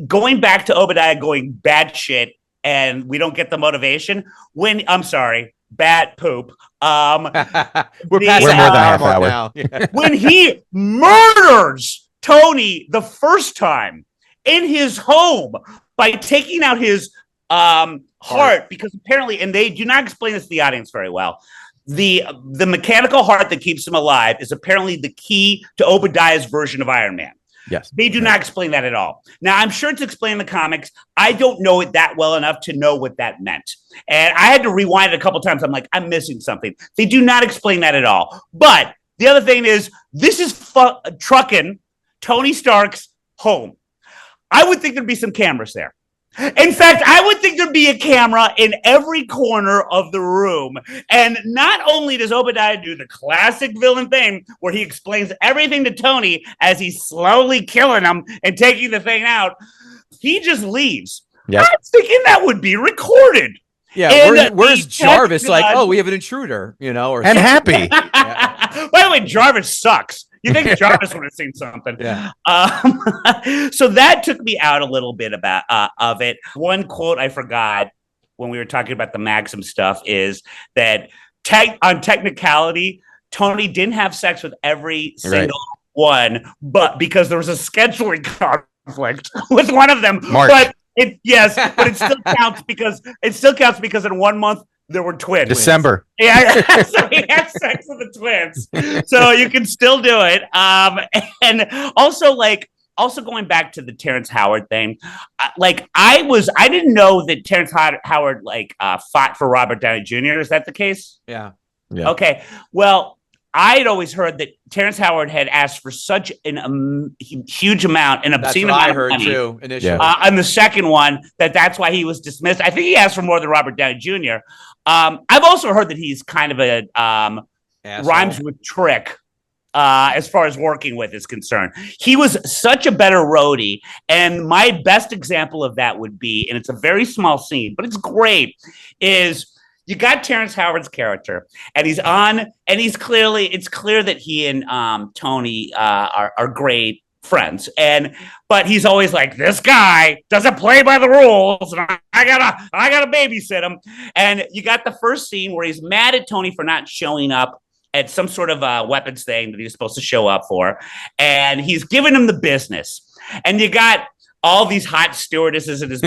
Going back to Obadiah going bad shit and we don't get the motivation bat poop. We're past more than half hour now. When he murders Tony the first time in his home by taking out his heart, because apparently, and they do not explain this to the audience very well, the mechanical heart that keeps him alive is apparently the key to Obadiah's version of Iron Man. Yes. They do not explain that at all. Now, I'm sure it's explained in the comics. I don't know it that well enough to know what that meant. And I had to rewind it a couple times. I'm like, I'm missing something. They do not explain that at all. But the other thing is, this is trucking Tony Stark's home. I would think there'd be some cameras there. In fact, I would think there'd be a camera in every corner of the room. And not only does Obadiah do the classic villain thing where he explains everything to Tony as he's slowly killing him and taking the thing out, he just leaves. Yep. I'm thinking that would be recorded. Yeah, where's Jarvis? Like, oh, we have an intruder, or and happy. By the way, Jarvis sucks. You think Jarvis would have seen something. Yeah. So that took me out a little bit of it. One quote I forgot when we were talking about the Maxim stuff is that on technicality, Tony didn't have sex with every single one, but because there was a scheduling conflict with one of them. March. But it still counts because in 1 month there were twins. December. Yeah, so he had sex with the twins. So you can still do it. And also going back to the Terrence Howard thing, I didn't know that Terrence Howard fought for Robert Downey Jr. Is that the case? Yeah. Okay. Well, I had always heard that Terrence Howard had asked for such an huge amount, an obscene amount of money too, initially. On the second one, that's why he was dismissed. I think he asked for more than Robert Downey Jr. I've also heard that he's kind of a rhymes with trick as far as working with is concerned. He was such a better roadie, and my best example of that would be, and it's a very small scene, but it's great, is you got Terrence Howard's character, and it's clear that he and Tony are great friends, but he's always like, this guy doesn't play by the rules, and I gotta babysit him. And you got the first scene where he's mad at Tony for not showing up at some sort of weapons thing that he was supposed to show up for, and he's giving him the business. And you got all these hot stewardesses in his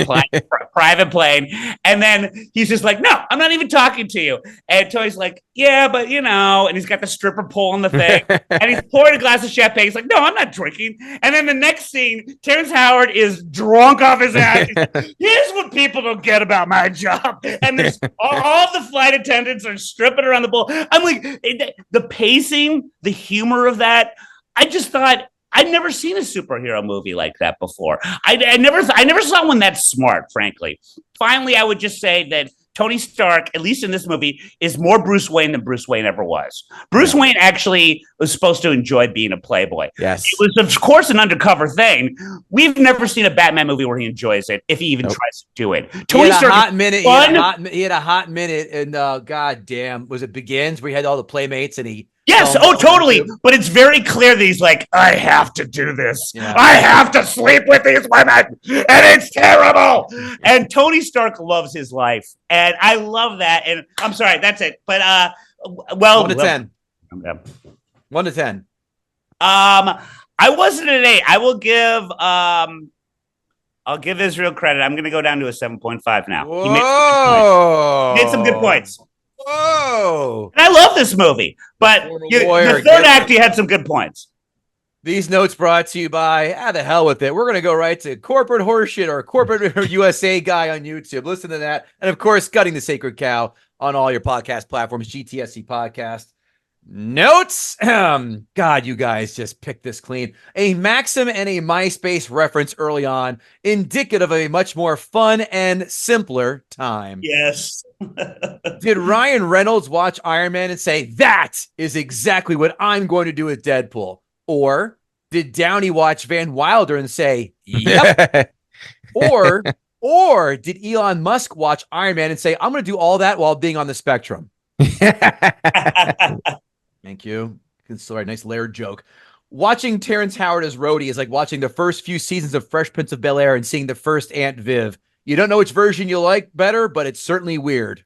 private plane. And then he's just like, no, I'm not even talking to you. And Tony's like, yeah, but and he's got the stripper pole on the thing. And he's pouring a glass of champagne. He's like, no, I'm not drinking. And then the next scene, Terrence Howard is drunk off his ass. Here's what people don't get about my job. And there's all the flight attendants are stripping around the bowl. I'm like, the pacing, the humor of that, I just thought, I'd never seen a superhero movie like that before. I never saw one that smart, frankly. Finally, I would just say that Tony Stark, at least in this movie, is more Bruce Wayne than Bruce Wayne ever was. Bruce Wayne actually was supposed to enjoy being a playboy. Yes. It was, of course, an undercover thing. We've never seen a Batman movie where he enjoys it, if he even tries to do it. Tony Stark, he had a hot minute, and God damn, was it Begins, where he had all the playmates, and he... Yes, totally. But it's very clear that he's like, I have to do this. Yeah. I have to sleep with these women, and it's terrible. And Tony Stark loves his life, and I love that. And I'm sorry, that's it. But 1 to 10. 1 to 10. I wasn't an 8. I will give. I'll give Israel credit. I'm going to go down to a 7.5 now. Whoa! He made some good points. Whoa! And I love this movie, but the third act, he had some good points. These notes brought to you by, the hell with it. We're going to go right to corporate horseshit or corporate USA guy on YouTube. Listen to that. And of course, Gutting the Sacred Cow on all your podcast platforms, GTSC Podcast. Notes. God, you guys just picked this clean. A Maxim and a MySpace reference early on, indicative of a much more fun and simpler time. Yes. Did Ryan Reynolds watch Iron Man and say, that is exactly what I'm going to do with Deadpool? Or did Downey watch Van Wilder and say, yep? or did Elon Musk watch Iron Man and say, I'm going to do all that while being on the spectrum? Thank you. Sorry, nice layered joke. Watching Terrence Howard as Rhodey is like watching the first few seasons of Fresh Prince of Bel-Air and seeing the first Aunt Viv. You don't know which version you like better, but it's certainly weird.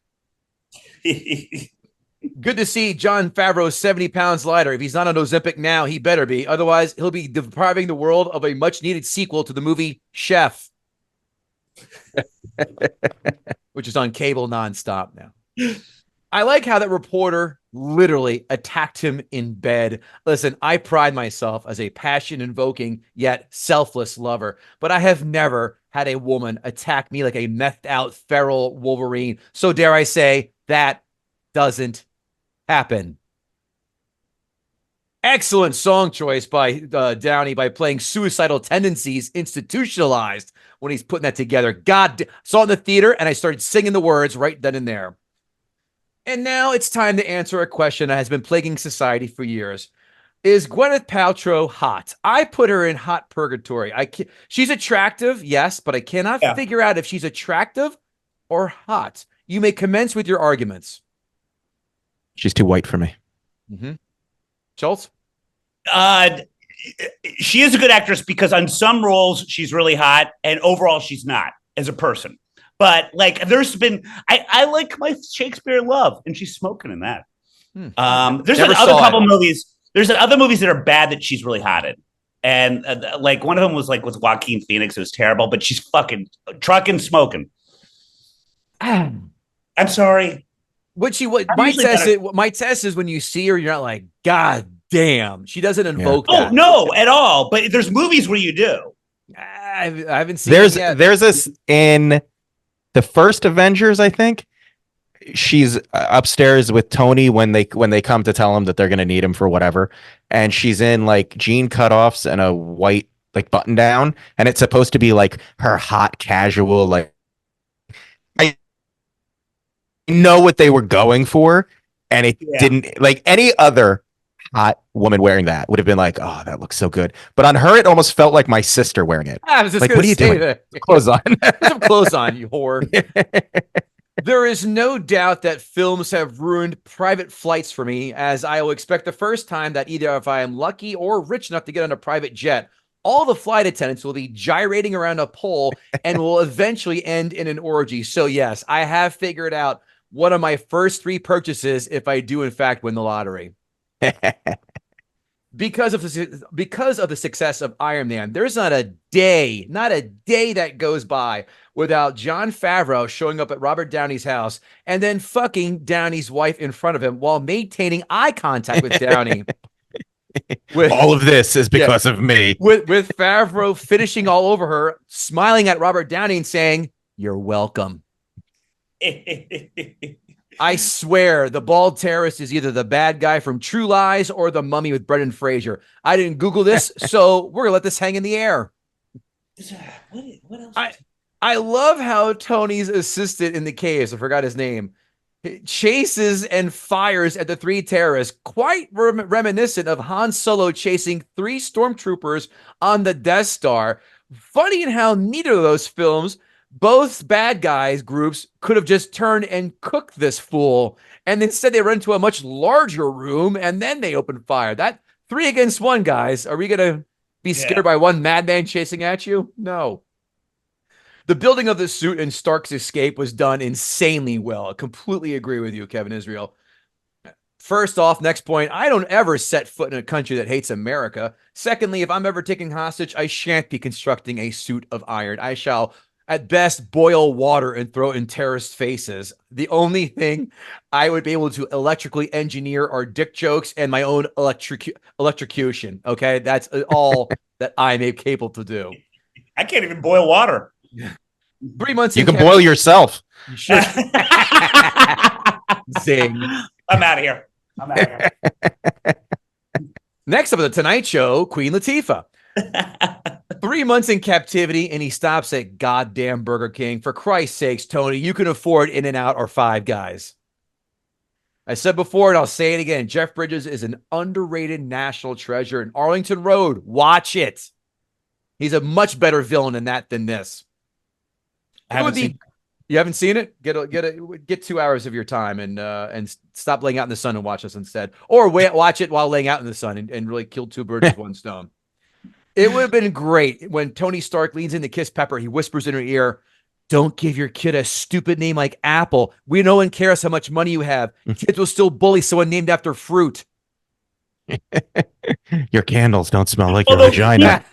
Good to see Jon Favreau 70 pounds lighter. If he's not on Ozempic now, he better be. Otherwise, he'll be depriving the world of a much-needed sequel to the movie Chef, which is on cable nonstop now. I like how that reporter literally attacked him in bed. Listen, I pride myself as a passion-invoking yet selfless lover, but I have never had a woman attack me like a methed-out feral Wolverine. So dare I say, that doesn't happen. Excellent song choice by Downey by playing Suicidal Tendencies Institutionalized when he's putting that together. God, saw it in the theater, and I started singing the words right then and there. And now it's time to answer a question that has been plaguing society for years. Is Gwyneth Paltrow hot? I put her in hot purgatory. She's attractive, yes, but I cannot figure out if she's attractive or hot. You may commence with your arguments. She's too white for me. Mm-hmm. Schulz? She is a good actress because on some roles she's really hot, and overall she's not as a person. But like, there's been, I like my Shakespeare in Love, and she's smoking in that. There's another couple movies. There's other movies that are bad that she's really hot in, and like one of them was like with Joaquin Phoenix. It was terrible, but she's fucking trucking smoking. I'm sorry. What my test is when you see her, you're not like, God damn, she doesn't invoke that. Oh no, at all. But there's movies where you do. I haven't seen it yet. There's this in the first Avengers, I think. She's upstairs with Tony when they come to tell him that they're gonna need him for whatever, and she's in like jean cutoffs and a white like button down, and it's supposed to be like her hot casual. Like, I know what they were going for, and it didn't. Like any other hot woman wearing that would have been like, oh, that looks so good. But on her, it almost felt like my sister wearing it. I was just like, what are you doing? Put clothes on. Put some clothes on, you whore. There is no doubt that films have ruined private flights for me, as I will expect the first time that either if I am lucky or rich enough to get on a private jet, all the flight attendants will be gyrating around a pole and will eventually end in an orgy. So yes, I have figured out one of my first 3 purchases if I do in fact win the lottery. because of the success of Iron Man, there's not a day that goes by without Jon Favreau showing up at Robert Downey's house and then fucking Downey's wife in front of him while maintaining eye contact with Downey. All of this is because of me. With Favreau finishing all over her, smiling at Robert Downey and saying, "You're welcome." I swear the bald terrorist is either the bad guy from True Lies or the Mummy with Brendan Fraser. I didn't Google this, so we're going to let this hang in the air. What else? I love how Tony's assistant in the caves, I forgot his name, chases and fires at the three terrorists, quite reminiscent of Han Solo chasing 3 stormtroopers on the Death Star. Funny in how neither of those films, both bad guys groups, could have just turned and cooked this fool, and instead they run into a much larger room and then they open fire. That 3 against 1, guys. Are we gonna be scared by one madman chasing at you? No. The building of the suit and Stark's escape was done insanely well. I completely agree with you, Kevin Israel. First off, next point, I don't ever set foot in a country that hates America. Secondly, if I'm ever taken hostage, I shan't be constructing a suit of iron. I shall at best boil water and throw it in terrorist faces. The only thing I would be able to electrically engineer are dick jokes and my own electrocution. Okay, that's all that I'm capable to do. I can't even boil water. 3 months. You can boil yourself. You should. Zing. I'm out of here. Next up on the Tonight Show, Queen Latifah. 3 months in captivity, and he stops at goddamn Burger King. For Christ's sakes, Tony, you can afford In-N-Out or Five Guys. I said before, and I'll say it again, Jeff Bridges is an underrated national treasure in Arlington Road. Watch it. He's a much better villain than this. You haven't seen it? Get 2 hours of your time and stop laying out in the sun and watch this instead. Or watch it while laying out in the sun and really kill 2 birds with 1 stone. It would have been great when Tony Stark leans in to kiss Pepper. He whispers in her ear, "Don't give your kid a stupid name like Apple. No one cares how much money you have. Kids will still bully someone named after fruit." Your candles don't smell like your vagina.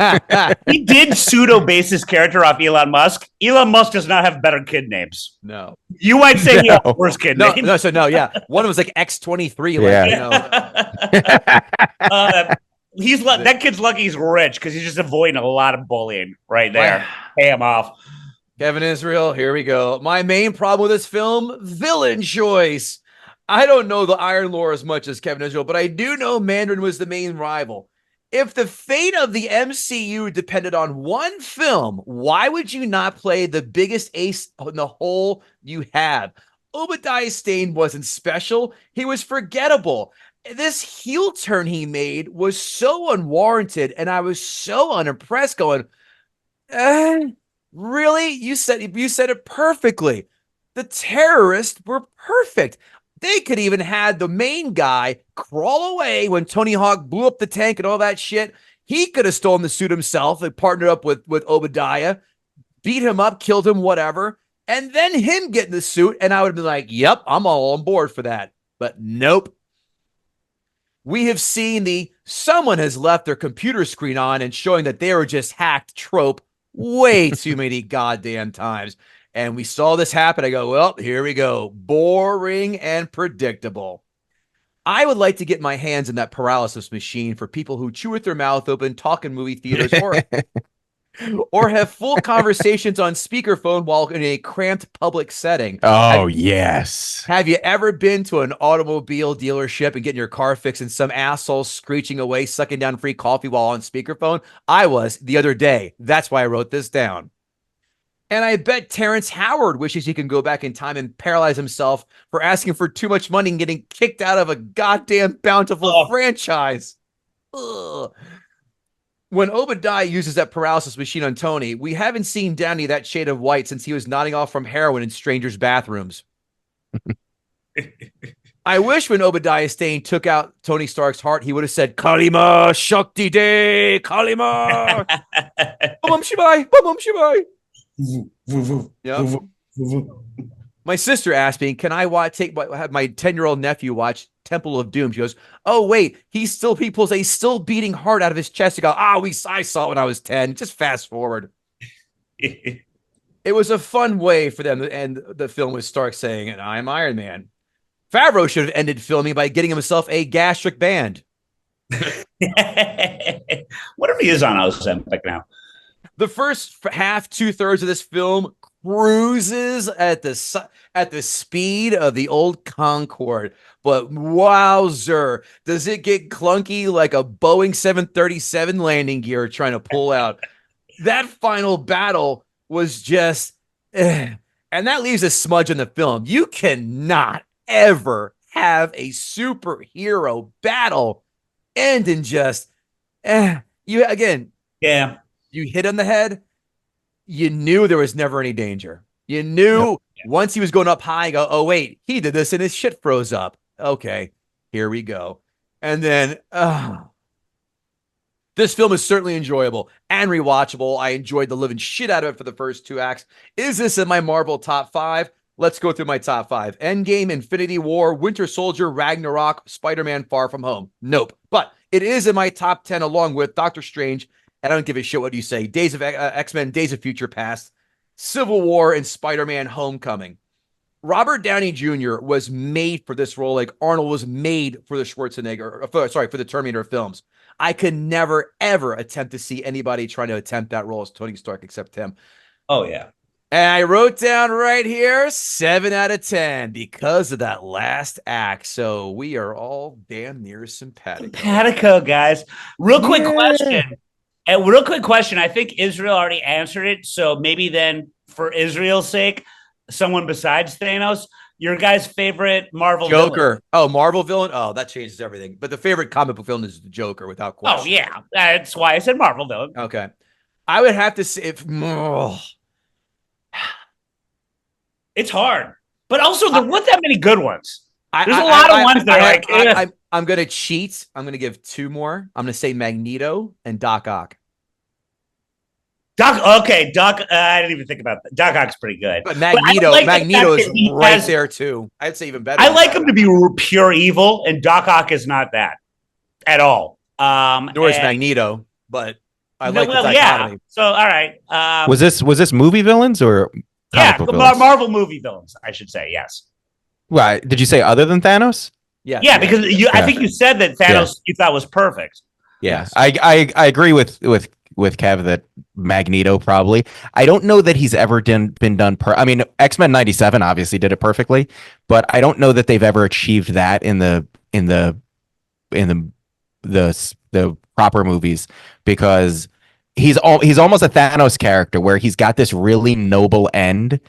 He did pseudo base his character off Elon Musk. Elon Musk does not have better kid names. No. You might say he has worse kid names. Yeah. One was like X23. That kid's lucky he's rich because he's just avoiding a lot of bullying right there. Pay him off. Kevin Israel, here we go. My main problem with this film, villain choice. I don't know the Iron lore as much as Kevin Israel, but I do know Mandarin was the main rival. If the fate of the MCU depended on one film, why would you not play the biggest ace in the hole you have? Obadiah Stane wasn't special. He was forgettable. This heel turn he made was so unwarranted, and I was so unimpressed going, really? You said it perfectly. The terrorists were perfect. They could even had the main guy crawl away when Tony Hawk blew up the tank and all that shit. He could have stolen the suit himself and partnered up with Obadiah, beat him up, killed him, whatever, and then him get in the suit, and I would have been like, yep, I'm all on board for that. But nope. We have seen someone has left their computer screen on and showing that they were just hacked trope way too many goddamn times. And we saw this happen. I go, well, here we go. Boring and predictable. I would like to get my hands in that paralysis machine for people who chew with their mouth open, talk in movie theaters, or have full conversations on speakerphone while in a cramped public setting. Oh, yes. Have you ever been to an automobile dealership and getting your car fixed and some asshole screeching away, sucking down free coffee while on speakerphone? I was the other day. That's why I wrote this down. And I bet Terrence Howard wishes he can go back in time and paralyze himself for asking for too much money and getting kicked out of a goddamn bountiful franchise. Ugh. When Obadiah uses that paralysis machine on Tony, we haven't seen Downey that shade of white since he was nodding off from heroin in strangers' bathrooms. I wish when Obadiah Stane took out Tony Stark's heart, he would have said, Kalima Shakti De, Kalima. Bum shibai, bum shibai. Yep. My sister asked me, "Can I have my 10-year-old nephew watch Temple of Doom?" She goes, "Oh wait, he pulls a still beating heart out of his chest." To go, I saw it when I was 10. Just fast forward. It was a fun way for them to end the film with Stark saying, "And I'm Iron Man." Favreau should have ended filming by getting himself a gastric band. What if he is on Ozempic now? The first half, 2/3 of this film cruises at the speed of the old Concorde, but wowzer, does it get clunky like a Boeing 737 landing gear trying to pull out. That final battle was just, and that leaves a smudge in the film. You cannot ever have a superhero battle end in just, you again. Yeah. You hit on the head. You knew there was never any danger. You knew once he was going up high, you go, oh, wait, he did this and his shit froze up. Okay, here we go. And then, this film is certainly enjoyable and rewatchable. I enjoyed the living shit out of it for the first 2 acts. Is this in my Marvel top 5? Let's go through my top 5. Endgame, Infinity War, Winter Soldier, Ragnarok, Spider-Man Far From Home. Nope. But it is in my top 10 along with Doctor Strange. I don't give a shit what you say. Days of X-Men, Days of Future Past, Civil War, and Spider-Man Homecoming. Robert Downey Jr. was made for this role like Arnold was made for the for the Terminator films. I could never, ever attempt to see anybody trying to attempt that role as Tony Stark except him. Oh, yeah. And I wrote down right here 7 out of 10 because of that last act. So we are all damn near simpatico. Simpatico, guys. Real quick question. And real quick question. I think Israel already answered it. So maybe then, for Israel's sake, someone besides Thanos, your guys' favorite Marvel Joker. villain. Oh, Marvel villain? Oh, that changes everything. But the favorite comic book villain is the Joker, without question. Oh, yeah. That's why I said Marvel villain. Okay. I would have to say it's hard. But also, there weren't that many good ones. There's a lot of ones that are like... I'm going to cheat. I'm going to give 2 more. I'm going to say Magneto and Doc Ock. Doc, I didn't even think about that. Doc Ock's pretty good. But Magneto is right there too. I'd say even better. I like him to be pure evil, and Doc Ock is not that at all. Nor is Magneto, but I like the dichotomy. Yeah. So, all right. Was this movie villains or Marvel movie villains? I should say yes. Right? Did you say other than Thanos? Yeah, because I think you said that Thanos you thought was perfect. Yeah, yes. I agree with Kev that Magneto probably. I don't know that he's ever been done. I mean, X-Men '97 obviously did it perfectly, but I don't know that they've ever achieved that in the proper movies, because he's almost a Thanos character where he's got this really noble end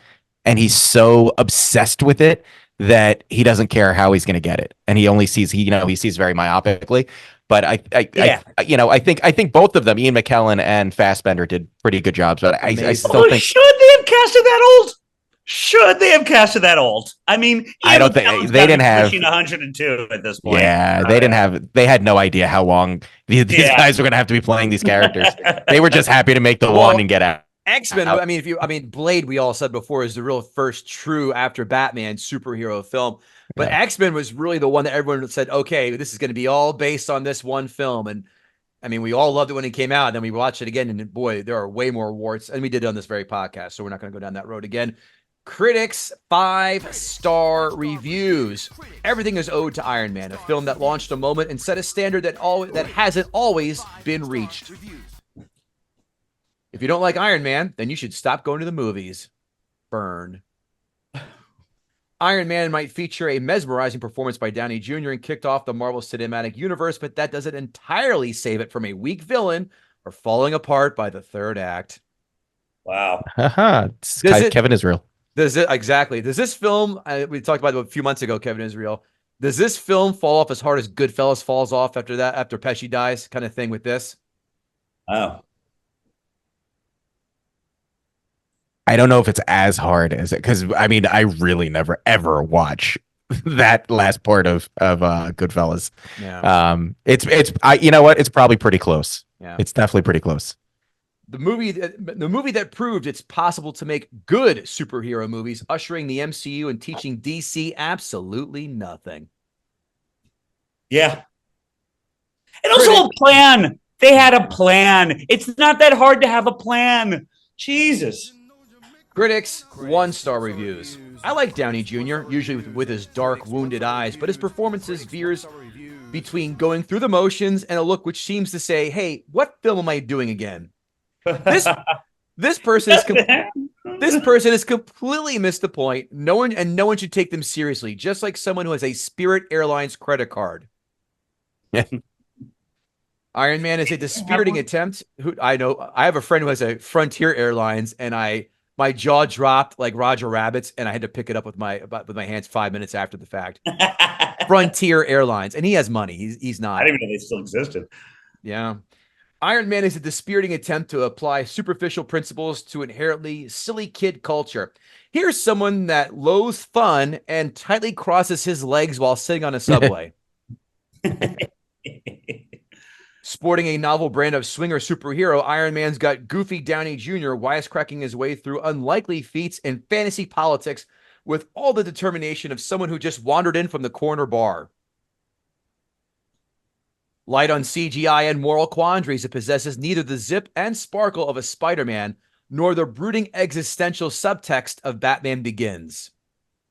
and he's so obsessed with it that he doesn't care how he's going to get it, and he only sees he sees very myopically. But I think both of them, Ian McKellen and Fassbender, did pretty good jobs. But I still think should they have casted that old? Should they have casted that old? I mean, I don't think they didn't have 102 at this point. Yeah, they didn't have. They had no idea how long these guys were going to have to be playing these characters. They were just happy to make the one and get out. X-Men. I mean, Blade. We all said before is the real first true after Batman superhero film. But X-Men was really the one that everyone said, okay, this is going to be all based on this one film. And I mean, we all loved it when it came out. And then we watched it again, and boy, there are way more warts. And we did it on this very podcast, so we're not going to go down that road again. Critics 5-star reviews. Everything is owed to Iron Man, a film that launched a moment and set a standard that hasn't always been reached. If you don't like Iron Man, then you should stop going to the movies. Burn. Iron Man might feature a mesmerizing performance by Downey Jr. and kicked off the Marvel Cinematic Universe, but that doesn't entirely save it from a weak villain or falling apart by the third act. Wow. Kevin Israel. Does this film, we talked about it a few months ago, Kevin Israel, does this film fall off as hard as Goodfellas falls off after Pesci dies, kind of thing with this? Oh. I don't know if it's as hard as it, because I mean, I really never ever watch that last part of Goodfellas. Yeah. You know what? It's probably pretty close. Yeah. It's definitely pretty close. The movie that proved it's possible to make good superhero movies, ushering the MCU and teaching DC absolutely nothing. Yeah. And also a plan. They had a plan. It's not that hard to have a plan. Jesus. Critics, 1-star reviews. I like Downey Jr., usually with his dark, wounded eyes, but his performances veers between going through the motions and a look which seems to say, hey, what film am I doing again? This person has completely missed the point. No one should take them seriously, just like someone who has a Spirit Airlines credit card. Iron Man is a dispiriting attempt. I have a friend who has a Frontier Airlines, and my jaw dropped like Roger Rabbit's, and I had to pick it up with my hands 5 minutes after the fact. Frontier Airlines, and he has money. He's not. I didn't even know they still existed. Yeah. Iron Man is a dispiriting attempt to apply superficial principles to inherently silly kid culture. Here's someone that loathes fun and tightly crosses his legs while sitting on a subway. Sporting a novel brand of swinger superhero, Iron Man's got goofy Downey Jr. wisecracking his way through unlikely feats in fantasy politics with all the determination of someone who just wandered in from the corner bar. Light on CGI and moral quandaries, it possesses neither the zip and sparkle of a Spider-Man nor the brooding existential subtext of Batman Begins.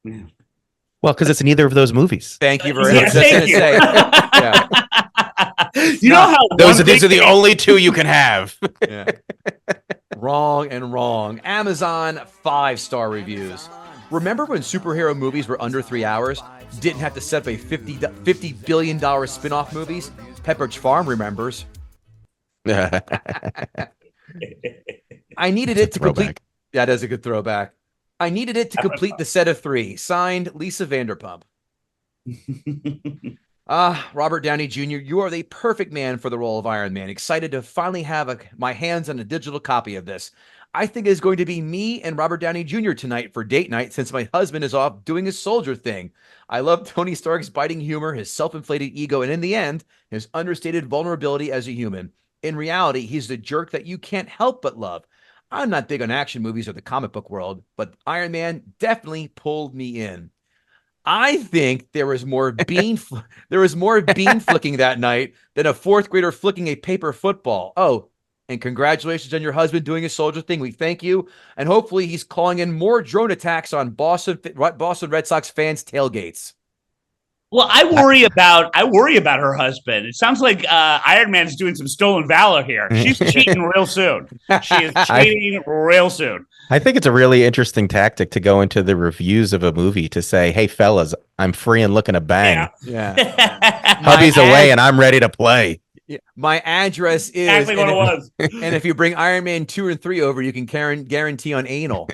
Well, because it's neither of those movies. Thank you very much. Yeah. You know how these are the only two you can have. Yeah. Wrong and wrong. Amazon 5-star reviews. Remember when superhero movies were under 3 hours? Didn't have to set up a $50 billion spin-off movies? Pepperidge Farm remembers. I needed it to complete. Yeah, that is a good throwback. I needed it to complete the set of 3. Signed, Lisa Vanderpump. Robert Downey Jr., you are the perfect man for the role of Iron Man. Excited to finally have my hands on a digital copy of this. I think it's going to be me and Robert Downey Jr. tonight for date night since my husband is off doing his soldier thing. I love Tony Stark's biting humor, his self-inflated ego, and in the end, his understated vulnerability as a human. In reality, he's the jerk that you can't help but love. I'm not big on action movies or the comic book world, but Iron Man definitely pulled me in. I think there was more bean flicking that night than a 4th grader flicking a paper football. Oh, and congratulations on your husband doing his soldier thing. We thank you. And hopefully he's calling in more drone attacks on Boston Red Sox fans' tailgates. Well, I worry about her husband. It sounds like Iron Man's doing some stolen valor here. She's cheating real soon. She is cheating real soon. I think it's a really interesting tactic to go into the reviews of a movie to say, hey, fellas, I'm free and looking to bang. Yeah. Hubby's away and I'm ready to play. Yeah. My address is exactly what it was. And if you bring Iron Man 2 and 3 over, you can guarantee on anal.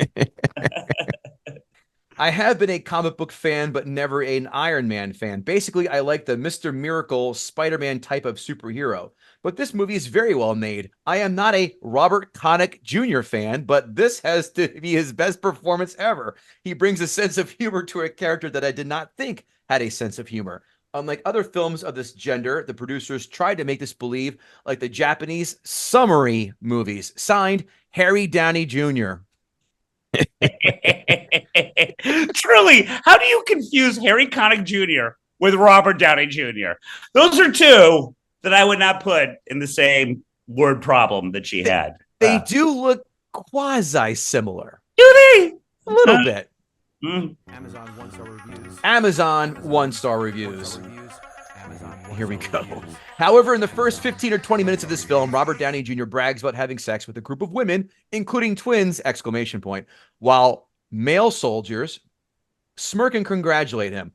I have been a comic book fan, but never an Iron Man fan. Basically, I like the Mr. Miracle Spider-Man type of superhero. But this movie is very well made. I am not a Robert Connick Jr. fan, but this has to be his best performance ever. He brings a sense of humor to a character that I did not think had a sense of humor. Unlike other films of this gender, the producers tried to make this believe like the Japanese summary movies. Signed, Harry Downey Jr. Truly, how do you confuse Harry Connick Jr. with Robert Downey Jr.? Those are two that I would not put in the same word problem that she had. They do look quasi-similar. Do they? A little bit. Amazon 1-star reviews. Amazon 1-star reviews. Here we go. However, in the first 15 or 20 minutes of this film, Robert Downey Jr. brags about having sex with a group of women, including twins, ! While male soldiers smirk and congratulate him.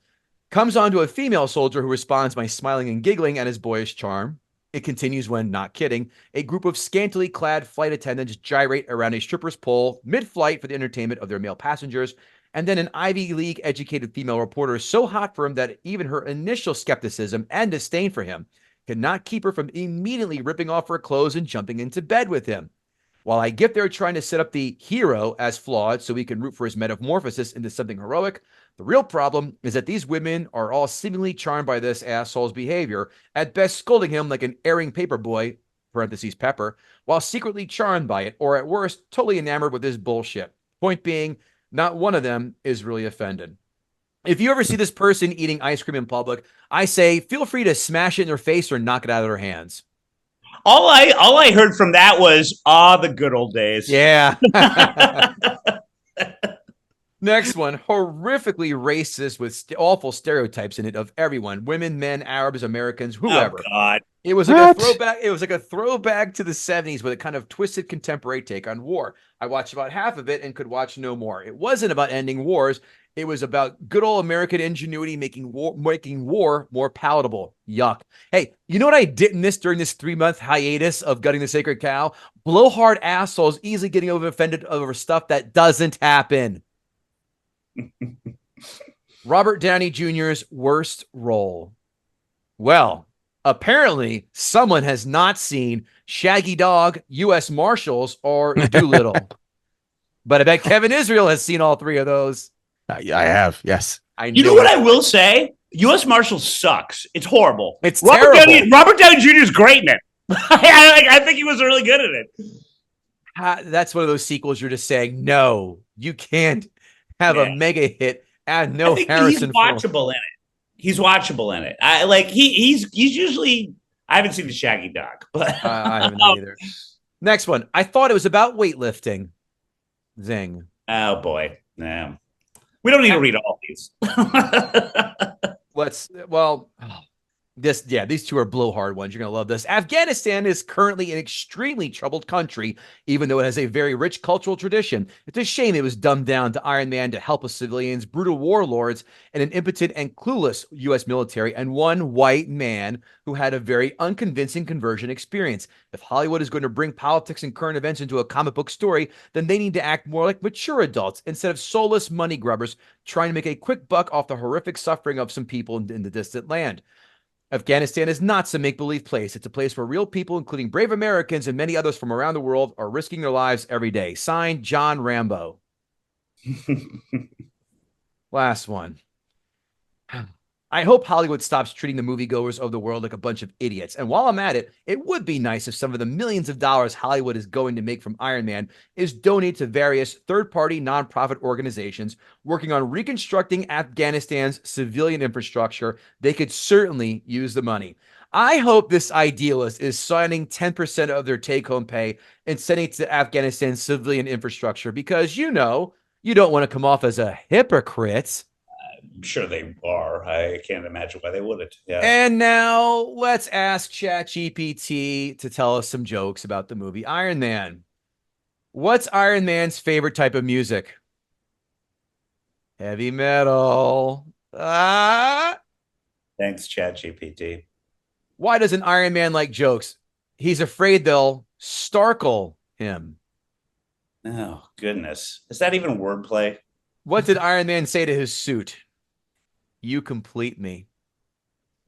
Comes on to a female soldier who responds by smiling and giggling at his boyish charm. It continues when, not kidding, a group of scantily clad flight attendants gyrate around a stripper's pole mid-flight for the entertainment of their male passengers. And then an Ivy League educated female reporter is so hot for him that even her initial skepticism and disdain for him could not keep her from immediately ripping off her clothes and jumping into bed with him. While I get there trying to set up the hero as flawed so we can root for his metamorphosis into something heroic, the real problem is that these women are all seemingly charmed by this asshole's behavior, at best scolding him like an erring paperboy parentheses Pepper, while secretly charmed by it, or at worst, totally enamored with his bullshit. Point being, not one of them is really offended. If you ever see this person eating ice cream in public, I say feel free to smash it in their face or knock it out of their hands. All I heard from that was, the good old days. Yeah. Next one, horrifically racist with awful stereotypes in it of everyone, women, men, Arabs, Americans, whoever. Oh, God. It was like a throwback. It was like a throwback to the 70s with a kind of twisted contemporary take on war. I watched about half of it and could watch no more. It wasn't about ending wars. It was about good old American ingenuity making war more palatable. Yuck. Hey, you know what I didn't miss during this 3-month hiatus of gutting the sacred cow? Blowhard assholes easily getting offended over stuff that doesn't happen. Robert Downey Jr.'s worst role. Well, apparently someone has not seen Shaggy Dog, U.S. Marshals, or Doolittle. But I bet Kevin Israel has seen all three of those. I have, yes. You know what I will say? U.S. Marshals sucks. It's horrible. It's terrible. Robert Downey Jr. is great in it. I think he was really good at it. That's one of those sequels you're just saying, no, you can't have a mega hit and no Harrison. He's watchable in it. He's watchable in it. He's usually. I haven't seen the Shaggy Dog, but I haven't either. Next one. I thought it was about weightlifting. Zing. Oh boy. No. We don't need to read all these. These two are blowhard ones. You're going to love this. Afghanistan is currently an extremely troubled country, even though it has a very rich cultural tradition. It's a shame it was dumbed down to Iron Man to helpless civilians, brutal warlords, and an impotent and clueless U.S. military, and one white man who had a very unconvincing conversion experience. If Hollywood is going to bring politics and current events into a comic book story, then they need to act more like mature adults instead of soulless money grubbers trying to make a quick buck off the horrific suffering of some people in the distant land. Afghanistan is not some make-believe place. It's a place where real people, including brave Americans and many others from around the world, are risking their lives every day. Signed, John Rambo. Last one. I hope Hollywood stops treating the moviegoers of the world like a bunch of idiots. And while I'm at it, it would be nice if some of the millions of dollars Hollywood is going to make from Iron Man is donated to various third-party nonprofit organizations working on reconstructing Afghanistan's civilian infrastructure. They could certainly use the money. I hope this idealist is signing 10% of their take-home pay and sending it to Afghanistan's civilian infrastructure because, you don't want to come off as a hypocrite. I'm sure they are. I can't imagine why they wouldn't. Yeah. And now let's ask ChatGPT to tell us some jokes about the movie Iron Man. What's Iron Man's favorite type of music? Heavy metal. Thanks, ChatGPT. Why doesn't Iron Man like jokes? He's afraid they'll starkle him. Oh, goodness. Is that even wordplay? What did Iron Man say to his suit? You complete me.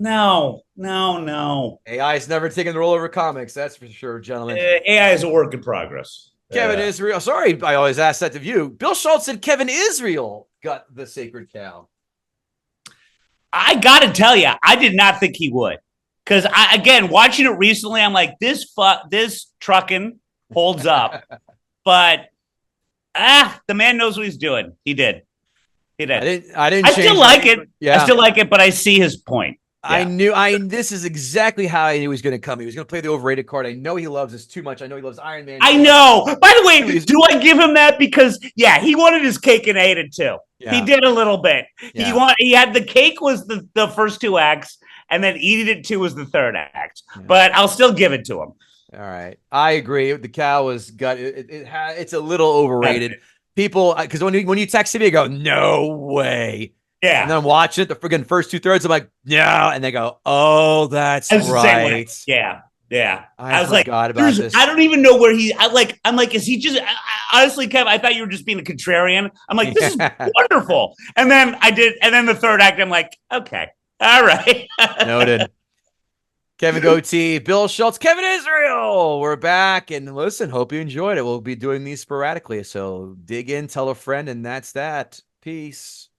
No. AI is never taken the role over comics. That's for sure, gentlemen. AI is a work in progress. Kevin Israel. Sorry, I always ask that of you. Bill Schulz said Kevin Israel got the sacred cow. I got to tell you, I did not think he would. Because, again, watching it recently, I'm like, this trucking holds up. But, the man knows what he's doing. He did. I still like it. Yeah. I still like it, but I see his point. Yeah. This is exactly how I knew he was going to come. He was going to play the overrated card. I know he loves this too much. I know he loves Iron Man. I know. By the way, do I give him that? Because, he wanted his cake and ate it too. Yeah. He did a little bit. Yeah. He had the cake was the first two acts, and then eating it too was the third act. Yeah. But I'll still give it to him. All right. I agree. The cow was it's a little overrated. People, because when you text me, I go, no way. Yeah. And then I'm watching it, the friggin' first 2/3, I'm like, no. And they go, oh, that's right. Yeah. Yeah. I was like, about this. I don't even know where I'm like, is he just, honestly, Kev, I thought you were just being a contrarian. I'm like, this is wonderful. And then the third act, I'm like, okay. All right. Noted. Kevin Goatee, Bill Schulz, Kevin Israel. We're back. And listen, hope you enjoyed it. We'll be doing these sporadically. So dig in, tell a friend, and that's that. Peace.